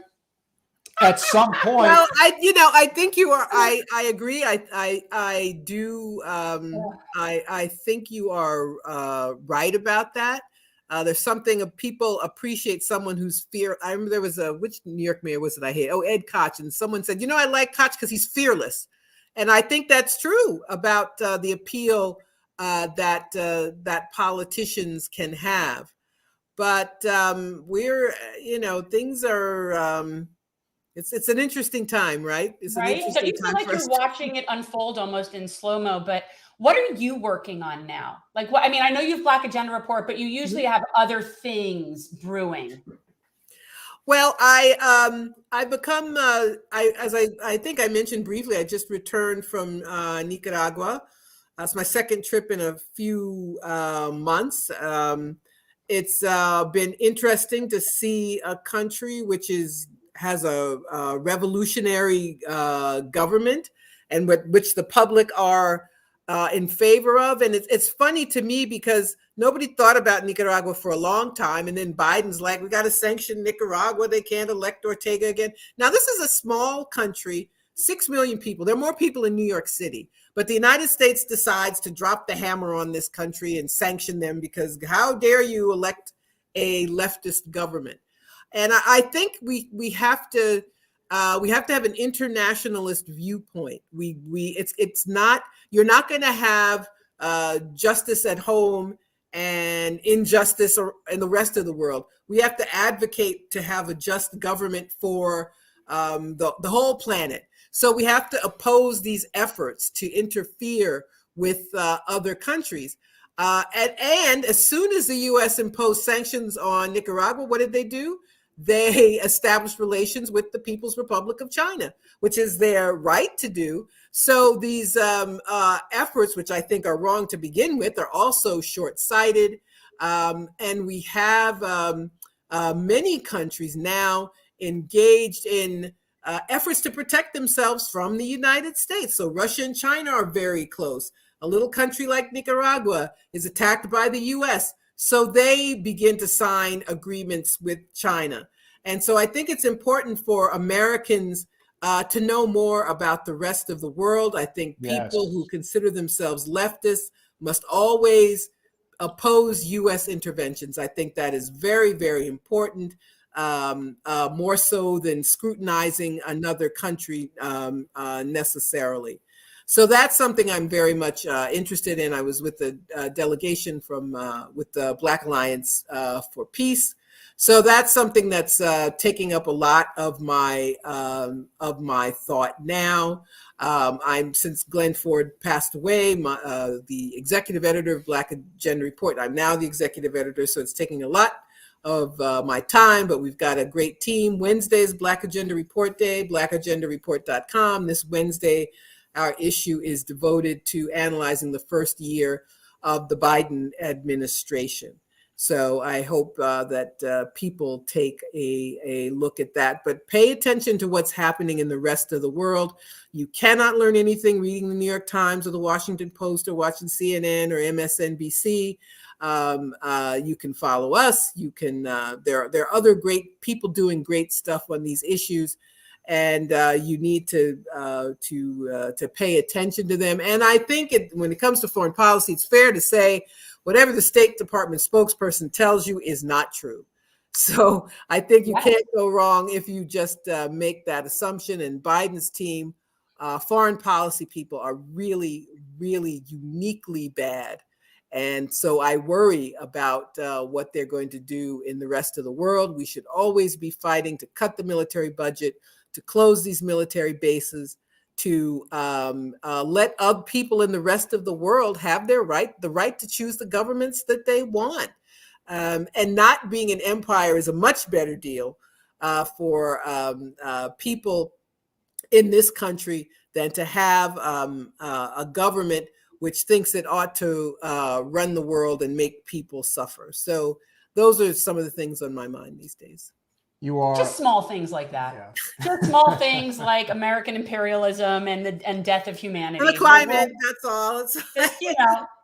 at some point. Well, I think you are. I agree. I do. I think you are right about that. There's something of people appreciate someone who's fear. I remember there was which New York mayor was it I hate? Oh, Ed Koch. And someone said, I like Koch because he's fearless. And I think that's true about the appeal that politicians can have. But we're, things are, it's an interesting time, right? It's right. So you feel like you're watching it unfold almost in slow-mo, but what are you working on now? Like, what, I know you've Black Agenda Report, but you usually have other things brewing. Well, I've become, I think I mentioned briefly, I just returned from Nicaragua. It's my second trip in a few months. It's been interesting to see a country which has a revolutionary government and which the public are in favor of. And it's funny to me because nobody thought about Nicaragua for a long time. And then Biden's like, we got to sanction Nicaragua. They can't elect Ortega again. Now, this is a small country, 6 million people. There are more people in New York City. But the United States decides to drop the hammer on this country and sanction them because how dare you elect a leftist government? And I think we have to have an internationalist viewpoint. It's not, you're not going to have justice at home and injustice in the rest of the world. We have to advocate to have a just government for the whole planet. So we have to oppose these efforts to interfere with other countries. And as soon as the U.S. imposed sanctions on Nicaragua, what did they do? They established relations with the People's Republic of China, which is their right to do. So these efforts, which I think are wrong to begin with, are also short-sighted. And we have many countries now engaged in efforts to protect themselves from the United States. So Russia and China are very close. A little country like Nicaragua is attacked by the U.S., so they begin to sign agreements with China. And so I think it's important for Americans to know more about the rest of the world. I think people who consider themselves leftists must always oppose U.S. interventions. I think that is very, very important, more so than scrutinizing another country necessarily. So that's something I'm very much interested in. I was with the delegation with the Black Alliance for Peace. So that's something that's taking up a lot of my thought now. Since Glenn Ford passed away, the executive editor of Black Agenda Report. I'm now the executive editor, so it's taking a lot of my time, but we've got a great team. Wednesday is Black Agenda Report Day, blackagendareport.com. This Wednesday, our issue is devoted to analyzing the first year of the Biden administration. So I hope that people take a look at that, but pay attention to what's happening in the rest of the world. You cannot learn anything reading the New York Times or the Washington Post or watching CNN or MSNBC. You can follow us. You can. There are other great people doing great stuff on these issues. And you need to pay attention to them. And I think when it comes to foreign policy, it's fair to say whatever the State Department spokesperson tells you is not true. So I think you can't go wrong if you just make that assumption. And Biden's team, foreign policy people, are really, really uniquely bad. And so I worry about what they're going to do in the rest of the world. We should always be fighting to cut the military budget, to close these military bases, to let other people in the rest of the world have the right to choose the governments that they want. And not being an empire is a much better deal for people in this country than to have a government which thinks it ought to run the world and make people suffer. So those are some of the things on my mind these days. You are just small things like that. Yeah. Just small things like American imperialism and death of humanity. And the climate, that's all. It's just,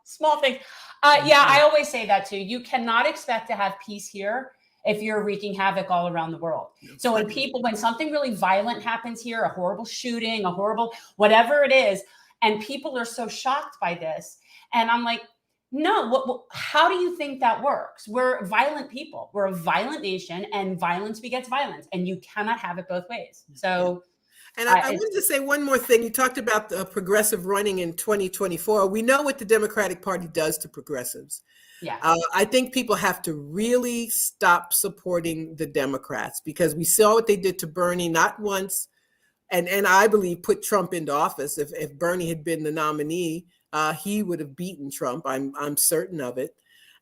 small things. I always say that too. You cannot expect to have peace here if you're wreaking havoc all around the world. So when something really violent happens here, a horrible shooting, a horrible whatever it is, and people are so shocked by this, and I'm like, no, how do you think that works? We're violent people. We're a violent nation, and violence begets violence, and you cannot have it both ways. So, and I wanted to say one more thing. You talked about the progressive running in 2024. We know what the Democratic Party does to progressives. Yeah, I think people have to really stop supporting the Democrats, because we saw what they did to Bernie, not once, and I believe put Trump into office. If Bernie had been the nominee, he would have beaten Trump. I'm certain of it.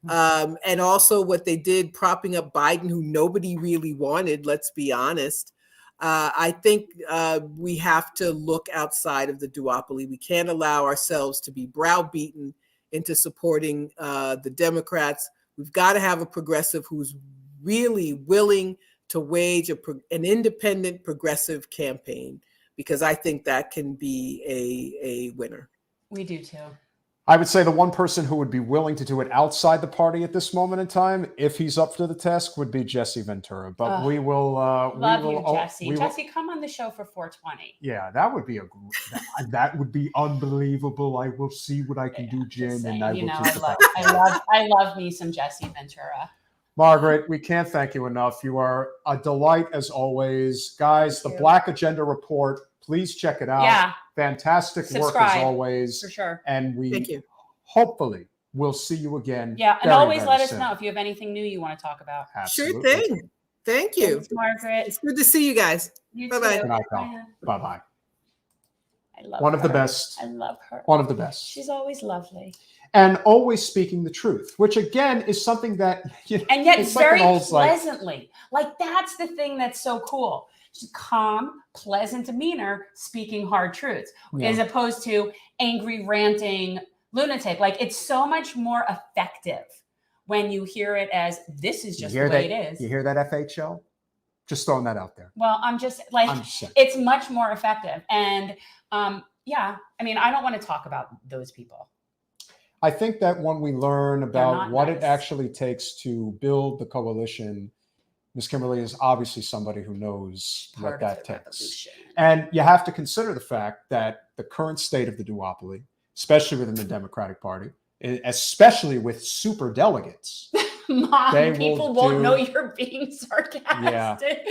And also what they did propping up Biden, who nobody really wanted, let's be honest. I think we have to look outside of the duopoly. We can't allow ourselves to be browbeaten into supporting the Democrats. We've got to have a progressive who's really willing to wage an independent progressive campaign, because I think that can be a winner. we do too. I would say the one person who would be willing to do it outside the party at this moment in time, if he's up to the task, would be Jesse Ventura. But we will love you, Jesse. Jesse, come on the show for 420. Yeah, that would be that would be unbelievable. I will see what I can do, Jim. Saying, and I love me some Jesse Ventura. Margaret, we can't thank you enough. You are a delight as always. Guys, the Black Agenda Report, please check it out. Yeah. Fantastic work as always. For sure. And Thank you. Hopefully we'll see you again. Yeah, and always let us know if you have anything new you want to talk about. Absolutely. Sure thing. Thank you. Thanks, Margaret. It's good to see you guys. Bye-bye. Good night, pal. Bye-bye. I love One her. of the best. I love her. One of the best. She's always lovely. And always speaking the truth, which again is something that and yet very like pleasantly. Like that's the thing that's so cool. She's calm, pleasant demeanor, speaking hard truths, as opposed to angry, ranting lunatic. Like it's so much more effective when you hear it as this is just the way it is. You hear that, FHO? Just throwing that out there. Well, I'm just it's much more effective. And I mean, I don't want to talk about those people. I think that when we learn about what it actually takes to build the coalition, Ms. Kimberley is obviously somebody who knows what that takes. And you have to consider the fact that the current state of the duopoly, especially within the Democratic Party, especially with super delegates. Mom, people won't know you're being sarcastic.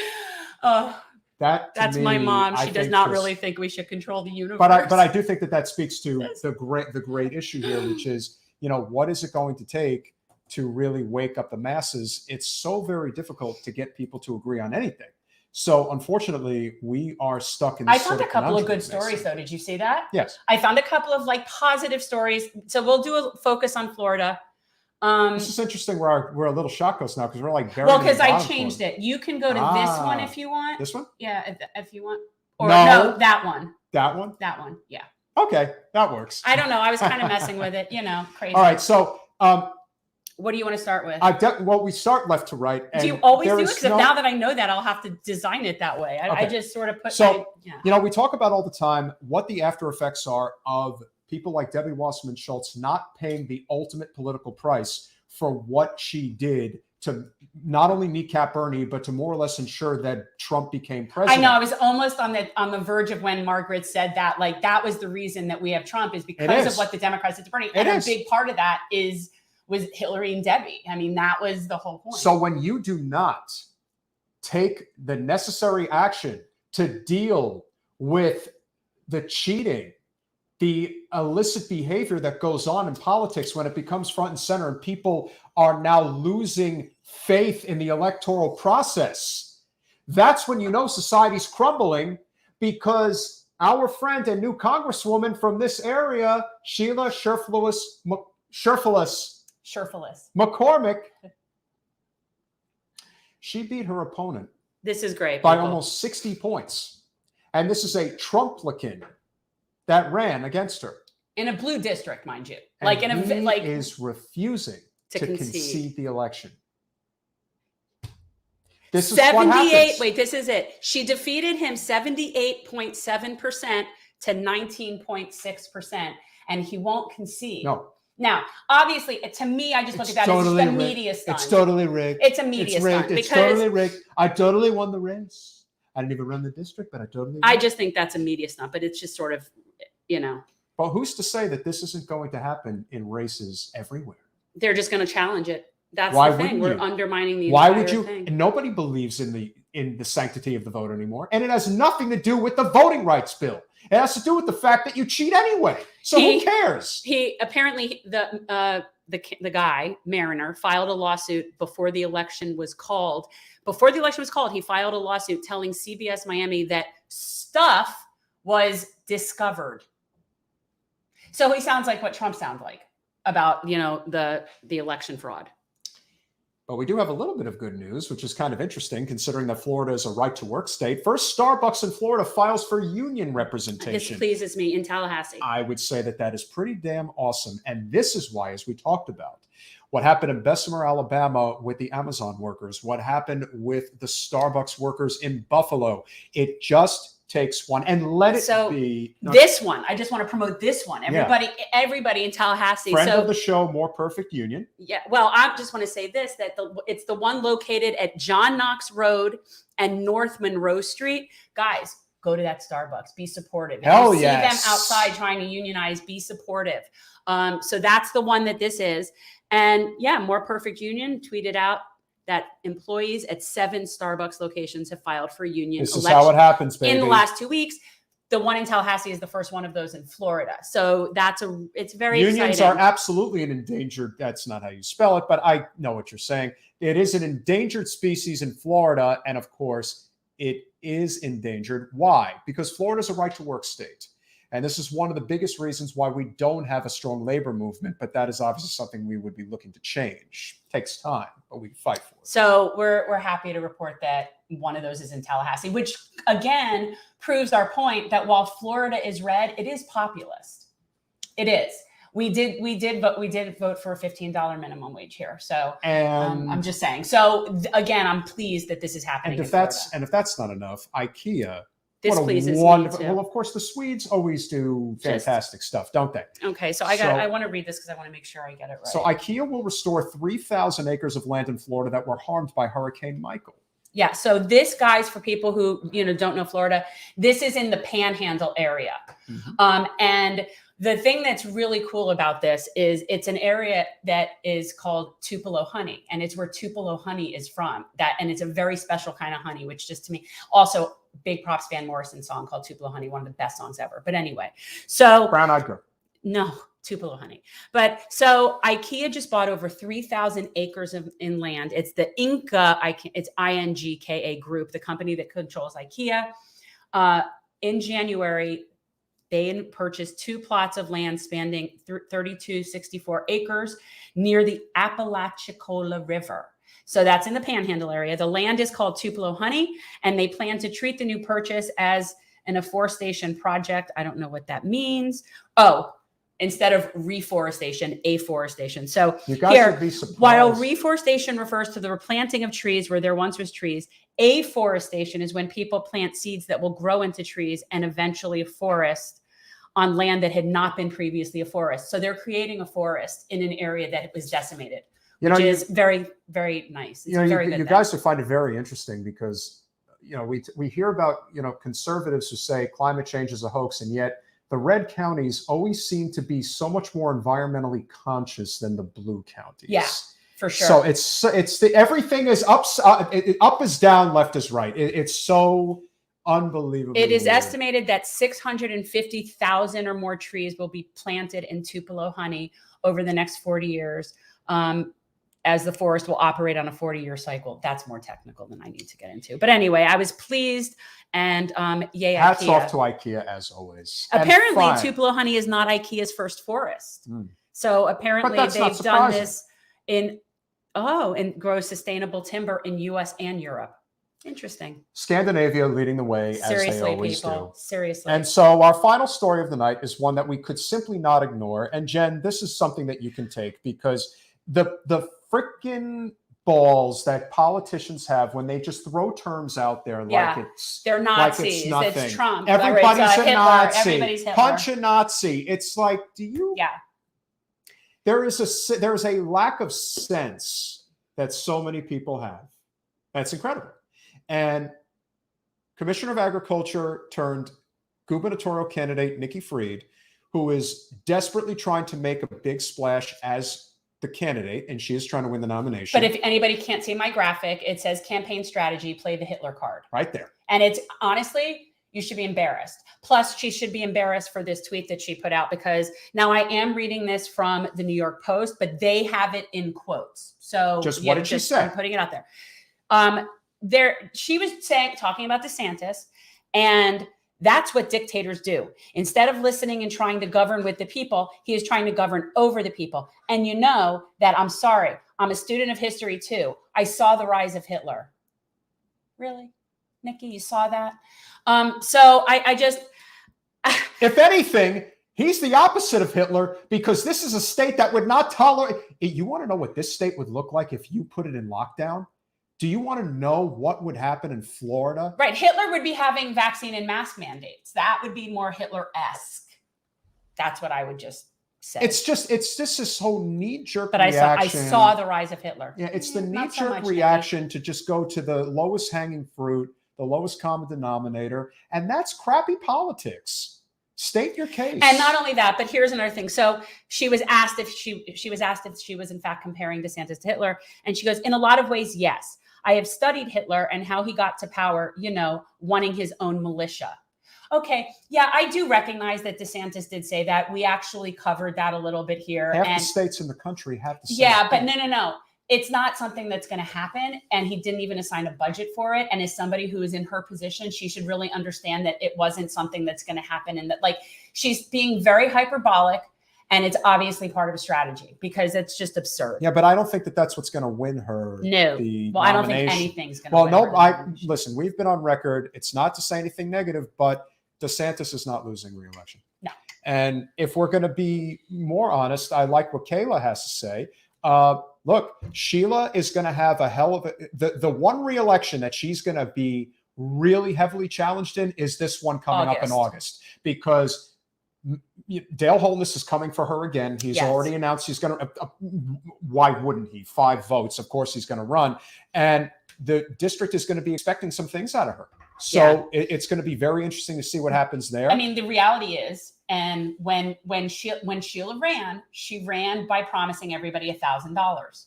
Yeah. That's my mom. She does not really think we should control the universe. But I do think that speaks to the great issue here, which is, what is it going to take to really wake up the masses? It's so very difficult to get people to agree on anything. So unfortunately, we are stuck in this I found a couple of good stories, though. Did you see that? Yes. I found a couple of positive stories. So we'll do a focus on Florida. This is interesting. We're a little shockos now because we're because I changed it. You can go to this one if you want. This one? Yeah, if you want. Or no, that one. That one? That one. Yeah. Okay, that works. I don't know. I was kind of messing with it. Crazy. All right. So, what do you want to start with? We start left to right. And do you always do it? Because now that I know that, I'll have to design it that way. I just sort of put. So, we talk about all the time what the after effects are of people like Debbie Wasserman Schultz not paying the ultimate political price for what she did to not only kneecap Bernie, but to more or less ensure that Trump became president. I know. I was almost on the verge of when Margaret said that. That was the reason that we have Trump is because of what the Democrats did to Bernie. And a big part of that was Hillary and Debbie. I mean, that was the whole point. So when you do not take the necessary action to deal with the cheating, the illicit behavior that goes on in politics when it becomes front and center and people are now losing faith in the electoral process, that's when society's crumbling, because our friend and new congresswoman from this area, Sheila Sherflus McCormick, she beat her opponent This is great. by people. almost 60 points. And this is a Trumplican that ran against her. In a blue district, mind you. And Like in a he like is refusing to concede the election. This is 78. what happens. Wait, this is it. She defeated him 78.7% to 19.6%, and he won't concede. No. Now, obviously, to me, I just look at that as just a media stunt. It's totally rigged. It's a media stunt. It's because totally rigged. I totally won the race. I didn't even run the district, but I totally won. I just think that's a media stunt, but it's just sort of, But who's to say that this isn't going to happen in races everywhere? They're just going to challenge it. That's Why the thing. wouldn't We're you? undermining the Why entire would you? thing. Nobody believes in the sanctity of the vote anymore, and it has nothing to do with the voting rights bill. It has to do with the fact that you cheat anyway. So who cares? He apparently the guy Mariner filed a lawsuit before the election was called. Before the election was called, he filed a lawsuit telling CBS Miami that stuff was discovered. So he sounds like what Trump sounds like about the election fraud. But we do have a little bit of good news, which is kind of interesting considering that Florida is a right-to-work state. First, Starbucks in Florida files for union representation. This pleases me in Tallahassee. I would say that is pretty damn awesome. And this is why, as we talked about, what happened in Bessemer, Alabama with the Amazon workers, what happened with the Starbucks workers in Buffalo, it just takes one and let it be. This one, I just want to promote this one. Everybody in Tallahassee. Friend of the show, More Perfect Union. Yeah. Well, I just want to say this, that it's the one located at John Knox Road and North Monroe Street. Guys, go to that Starbucks. Be supportive. If you see them outside trying to unionize, be supportive. So that's the one that this is. And yeah, More Perfect Union tweeted out that employees at 7 Starbucks locations have filed for union This is how it happens, baby. in the last 2 weeks. The one in Tallahassee is the first one of those in Florida. So it's very Unions exciting. are absolutely an endangered, that's not how you spell it, but I know what you're saying. It is an endangered species in Florida. And of course, it is endangered. Why? Because Florida is a right to work state. And this is one of the biggest reasons why we don't have a strong labor movement. But that is obviously something we would be looking to change. It takes time, but we fight for it. So we're happy to report that one of those is in Tallahassee, which again proves our point that while Florida is red, it is populist. It is. We did vote for a $15 minimum wage here. So I'm just saying. So again, I'm pleased that this is happening. And if that's not enough, IKEA. This pleases me too. Well, of course, the Swedes always do fantastic stuff, don't they? Okay, so I want to read this because I want to make sure I get it right. So IKEA will restore 3,000 acres of land in Florida that were harmed by Hurricane Michael. Yeah, so this, guys, for people who don't know Florida, this is in the Panhandle area. Mm-hmm. And the thing that's really cool about this is it's an area that is called Tupelo honey, and it's where Tupelo honey is from. And it's a very special kind of honey, which just to me also big props Van Morrison song called Tupelo Honey, one of the best songs ever. But anyway, so Brown Eyed Girl. No, Tupelo Honey. But so IKEA just bought over 3,000 acres in land. It's the it's INGKA Group, the company that controls IKEA. In January, they purchased 2 plots of land spanning 3,264 acres near the Apalachicola River. So that's in the Panhandle area. The land is called Tupelo Honey, and they plan to treat the new purchase as an afforestation project. I don't know what that means. Oh, instead of reforestation, afforestation. So you guys would be surprised. While reforestation refers to the replanting of trees where there once was trees, afforestation is when people plant seeds that will grow into trees and eventually a forest on land that had not been previously a forest. So they're creating a forest in an area that was decimated. Which is very, very nice. It's very good. You guys would find it very interesting because, we hear about, conservatives who say climate change is a hoax, and yet the red counties always seem to be so much more environmentally conscious than the blue counties. Yeah, for sure. So everything is up is down, left is right. It's so unbelievable. It is estimated that 650,000 or more trees will be planted in Tupelo Honey over the next 40 years. As the forest will operate on a 40-year cycle. That's more technical than I need to get into. But anyway, I was pleased And yay, Hats IKEA. off to IKEA as always. And Apparently, fine. Tupelo honey is not IKEA's first forest. Mm. So apparently that's not they've done surprising. this and grow sustainable timber in US and Europe. Interesting. Scandinavia leading the way, Seriously, as they always people. do. Seriously. And so our final story of the night is one that we could simply not ignore. And Jen, this is something that you can take, because the freaking balls that politicians have when they just throw terms out there like they're Nazis. Like it's nothing. It's Trump. Everybody's it's, a Hitler. Nazi. Everybody's Hitler. Punch a Nazi. It's like, do you? Yeah. There is a lack of sense that so many people have. That's incredible. And Commissioner of Agriculture turned gubernatorial candidate Nikki Fried, who is desperately trying to make a big splash as the candidate, and she is trying to win the nomination. But if anybody can't see my graphic, it says campaign strategy, play the Hitler card. Right there. And it's honestly, you should be embarrassed. Plus, she should be embarrassed for this tweet that she put out, because now I am reading this from the New York Post, but they have it in quotes. So what did she say? I'm putting it out there. She was talking about DeSantis, and that's what dictators do. Instead of listening and trying to govern with the people, he is trying to govern over the people. And you know that, I'm sorry, I'm a student of history too. I saw the rise of Hitler. Really? Nikki, you saw that? So I just... If anything, he's the opposite of Hitler, because this is a state that would not tolerate... You want to know what this state would look like if you put it in lockdown? Do you want to know what would happen in Florida? Right. Hitler would be having vaccine and mask mandates. That would be more Hitler-esque. That's what I would just say. It's just this whole knee-jerk but reaction. I saw the rise of Hitler. Yeah, it's the Not so knee-jerk much, reaction to just go to the lowest hanging fruit, the lowest common denominator, and that's crappy politics. State your case. And not only that, but here's another thing. So she was asked if she was in fact comparing DeSantis to Hitler, and she goes, in a lot of ways, yes. I have studied Hitler and how he got to power, wanting his own militia. Okay, yeah, I do recognize that DeSantis did say that. We actually covered that a little bit here. Half the states in the country have the same Yeah, but thing. no. It's not something that's going to happen. And he didn't even assign a budget for it. And as somebody who is in her position, she should really understand that it wasn't something that's going to happen. And that, she's being very hyperbolic. And it's obviously part of a strategy, because it's just absurd. Yeah, but I don't think that that's what's going to win her. No. The I don't think nomination. anything's going to win her. Listen, we've been on record. It's not to say anything negative, but DeSantis is not losing re-election. No. And if we're going to be more honest, I like what Kayla has to say. Look, Sheila is going to have a hell of the one re-election that she's going to be really heavily challenged in is this one coming up in August, because Dale Holness is coming for her again. He's already announced he's going to, why wouldn't he? 5 votes. Of course he's going to run. And the district is going to be expecting some things out of her. So it's going to be very interesting to see what happens there. I mean, the reality is, and when Sheila ran, she ran by promising everybody $1,000.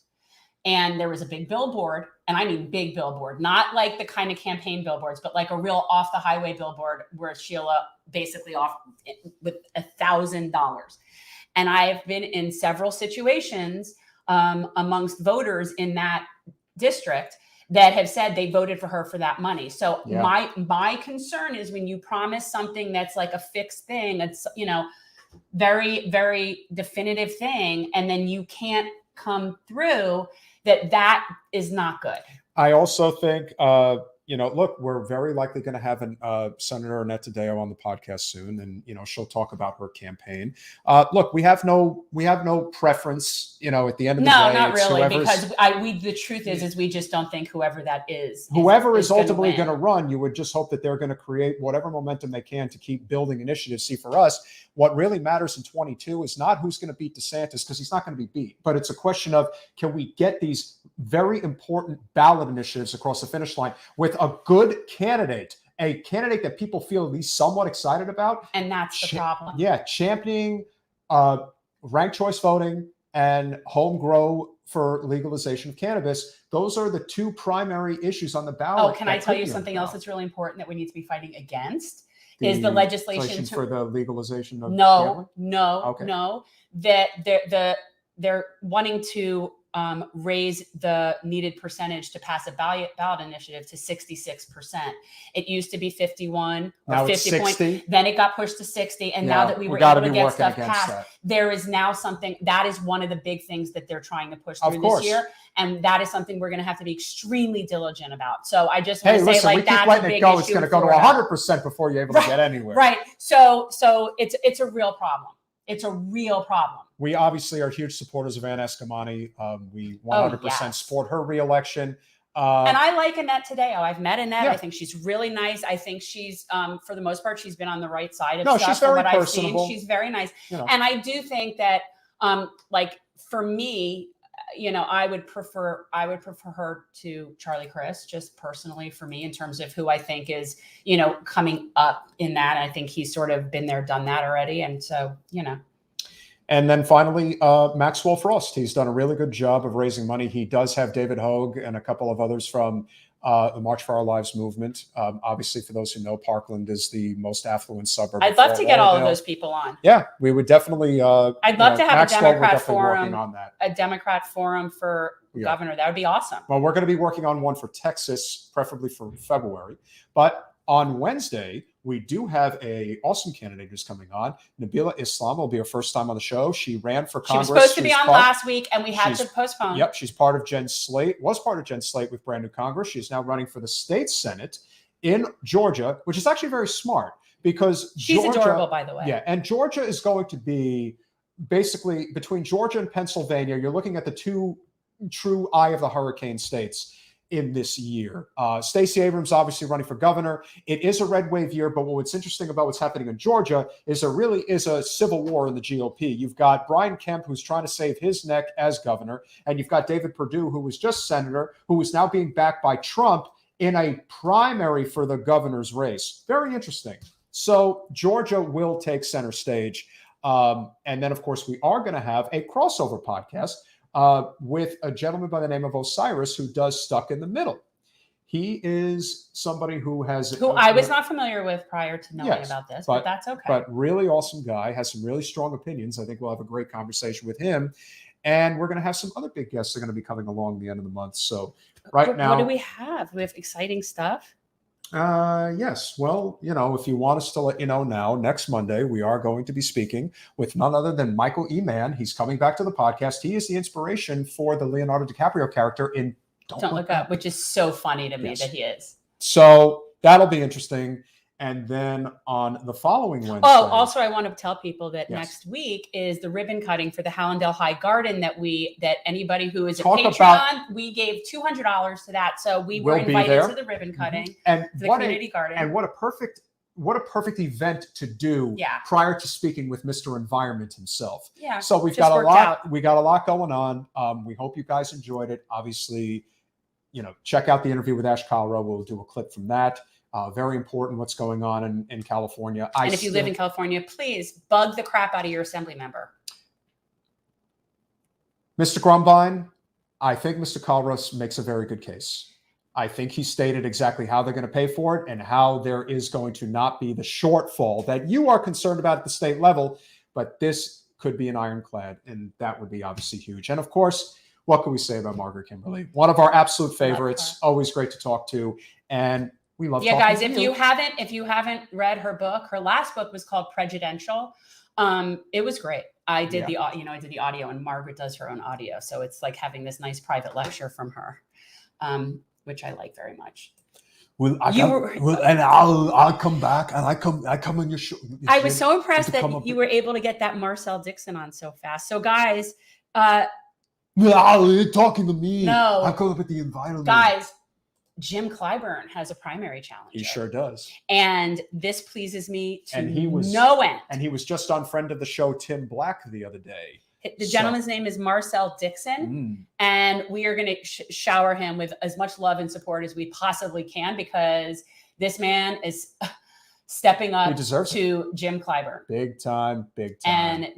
And there was a big billboard, and I mean big billboard, not like the kind of campaign billboards, but like a real off the highway billboard where Sheila basically off with $1,000. And I've been in several situations amongst voters in that district that have said they voted for her for that money. So my concern is when you promise something that's like a fixed thing, it's, very, very definitive thing, and then you can't come through, that is not good. I also think, look, we're very likely going to have Senator Annette Taddeo on the podcast soon, and she'll talk about her campaign. Look, we have no preference. At the end of the day, no, not really, because the truth is we just don't think whoever that is ultimately going to run. You would just hope that they're going to create whatever momentum they can to keep building initiatives. See, for us, what really matters in 22 is not who's going to beat DeSantis, because he's not going to be beat, but it's a question of, can we get these very important ballot initiatives across the finish line with a good candidate, a candidate that people feel at least somewhat excited about. And that's the problem. Yeah, championing ranked choice voting and home grow for legalization of cannabis. Those are the 2 primary issues on the ballot. Oh, can I tell you something else that's really important that we need to be fighting against? Is the legislation for the legalization of no, okay. that they're wanting to raise the needed percentage to pass a ballot initiative to 66%. It used to be 51 or Now 50 it's 60. Then it got pushed to 60. And now that we were gotta able to be get working stuff against passed, that. there is now something that is one of the big things that they're trying to push through course. this year. And that is something we're going to have to be extremely diligent about. So I just want Hey, to say, listen, we like, keep that's a letting big it go. issue It's going to in go to Florida. 100% before you're able to get anywhere. Right. So it's a real problem. It's a real problem. We obviously are huge supporters of Ann Eskamani. We 100% support her reelection. And I like Annette Taddeo. I've met Annette. Yeah. I think she's really nice. I think she's, for the most part, she's been on the right side of No, stuff. she's very from what personable. I've seen. She's very nice. You know. And I do think that, like, for me, I would prefer her to Charlie Crist, just personally for me, in terms of who I think is, coming up in that. I think he's sort of been there, done that already. And so, And then finally, Maxwell Frost. He's done a really good job of raising money. He does have David Hogue and a couple of others from the March for Our Lives movement. Obviously, for those who know, Parkland is the most affluent suburb. I'd love to get all of those people on. Yeah, we would definitely. I'd love to have Maxwell, a Democrat forum on that. A Democrat forum for governor. That would be awesome. Well, we're going to be working on one for Texas, preferably for February. But on Wednesday, we do have a awesome candidate who's coming on. Nabila Islam will be her first time on the show. She ran for Congress. She was supposed to be on last week, and we had to postpone. Yep, she's part of Jen Slate, was part of Jen Slate with Brand New Congress. She's now running for the state Senate in Georgia, which is actually very smart because she's adorable, by the way. Yeah, and Georgia is going to be basically between Georgia and Pennsylvania. You're looking at the two true eye of the hurricane states in this year. Stacey Abrams obviously running for governor. It is a red wave year, but what's interesting about what's happening in Georgia is there really is a civil war in the GOP. You've got Brian Kemp, who's trying to save his neck as governor, and you've got David Perdue, who was just senator, who is now being backed by Trump in a primary for the governor's race. Very interesting. So Georgia will take center stage. And then, of course, we are going to have a crossover podcast with a gentleman by the name of Osiris who does Stuck in the Middle. He is somebody who I was not familiar with prior to knowing about this, but that's okay. But really awesome guy, has some really strong opinions. I think we'll have a great conversation with him. And we're going to have some other big guests that are going to be coming along the end of the month. So now. What do we have? We have exciting stuff. Yes. Well, if you want us to let you know now, next Monday, we are going to be speaking with none other than Michael E. Mann. He's coming back to the podcast. He is the inspiration for the Leonardo DiCaprio character in Don't Look Up, which is so funny to me that he is. So that'll be interesting. And then on the following Wednesday. Oh, also, I want to tell people that next week is the ribbon cutting for the Hallandale High Garden that anybody who is a Patreon, we gave $200 to that. So we were invited to the ribbon cutting and the community garden. And what a perfect event to do prior to speaking with Mr. Environment himself. Yeah. So we got a lot going on. We hope you guys enjoyed it. Obviously, check out the interview with Ash Kalra. We'll do a clip from that. Very important what's going on in California. And if you live in California, please bug the crap out of your assembly member. Mr. Grumbine, I think Mr. Kalra makes a very good case. I think he stated exactly how they're going to pay for it and how there is going to not be the shortfall that you are concerned about at the state level. But this could be an ironclad, and that would be obviously huge. And of course, what can we say about Margaret Kimberley? One of our absolute favorites. Always great to talk to. And we love talking guys, to if you haven't read her book, her last book was called Prejudential. It was great. I did the audio, and Margaret does her own audio. So it's like having this nice private lecture from her, which I like very much. And I'll come back, and I come on your show. I was so impressed that you were able to get that Marcel Dixon on so fast. So guys, you're talking to me. No, I'm coming up with the environment. Guys, Jim Clyburn has a primary challenge. He sure does. And this pleases me to no end. And he was just on friend of the show, Tim Black, the other day. The gentleman's name is Marcel Dixon. And we are going to shower him with as much love and support as we possibly can, because this man is stepping up to Jim Clyburn. Big time. And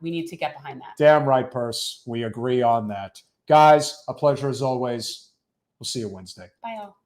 we need to get behind that. Damn right, Purse. We agree on that. Guys, a pleasure as always. We'll see you Wednesday. Bye, all.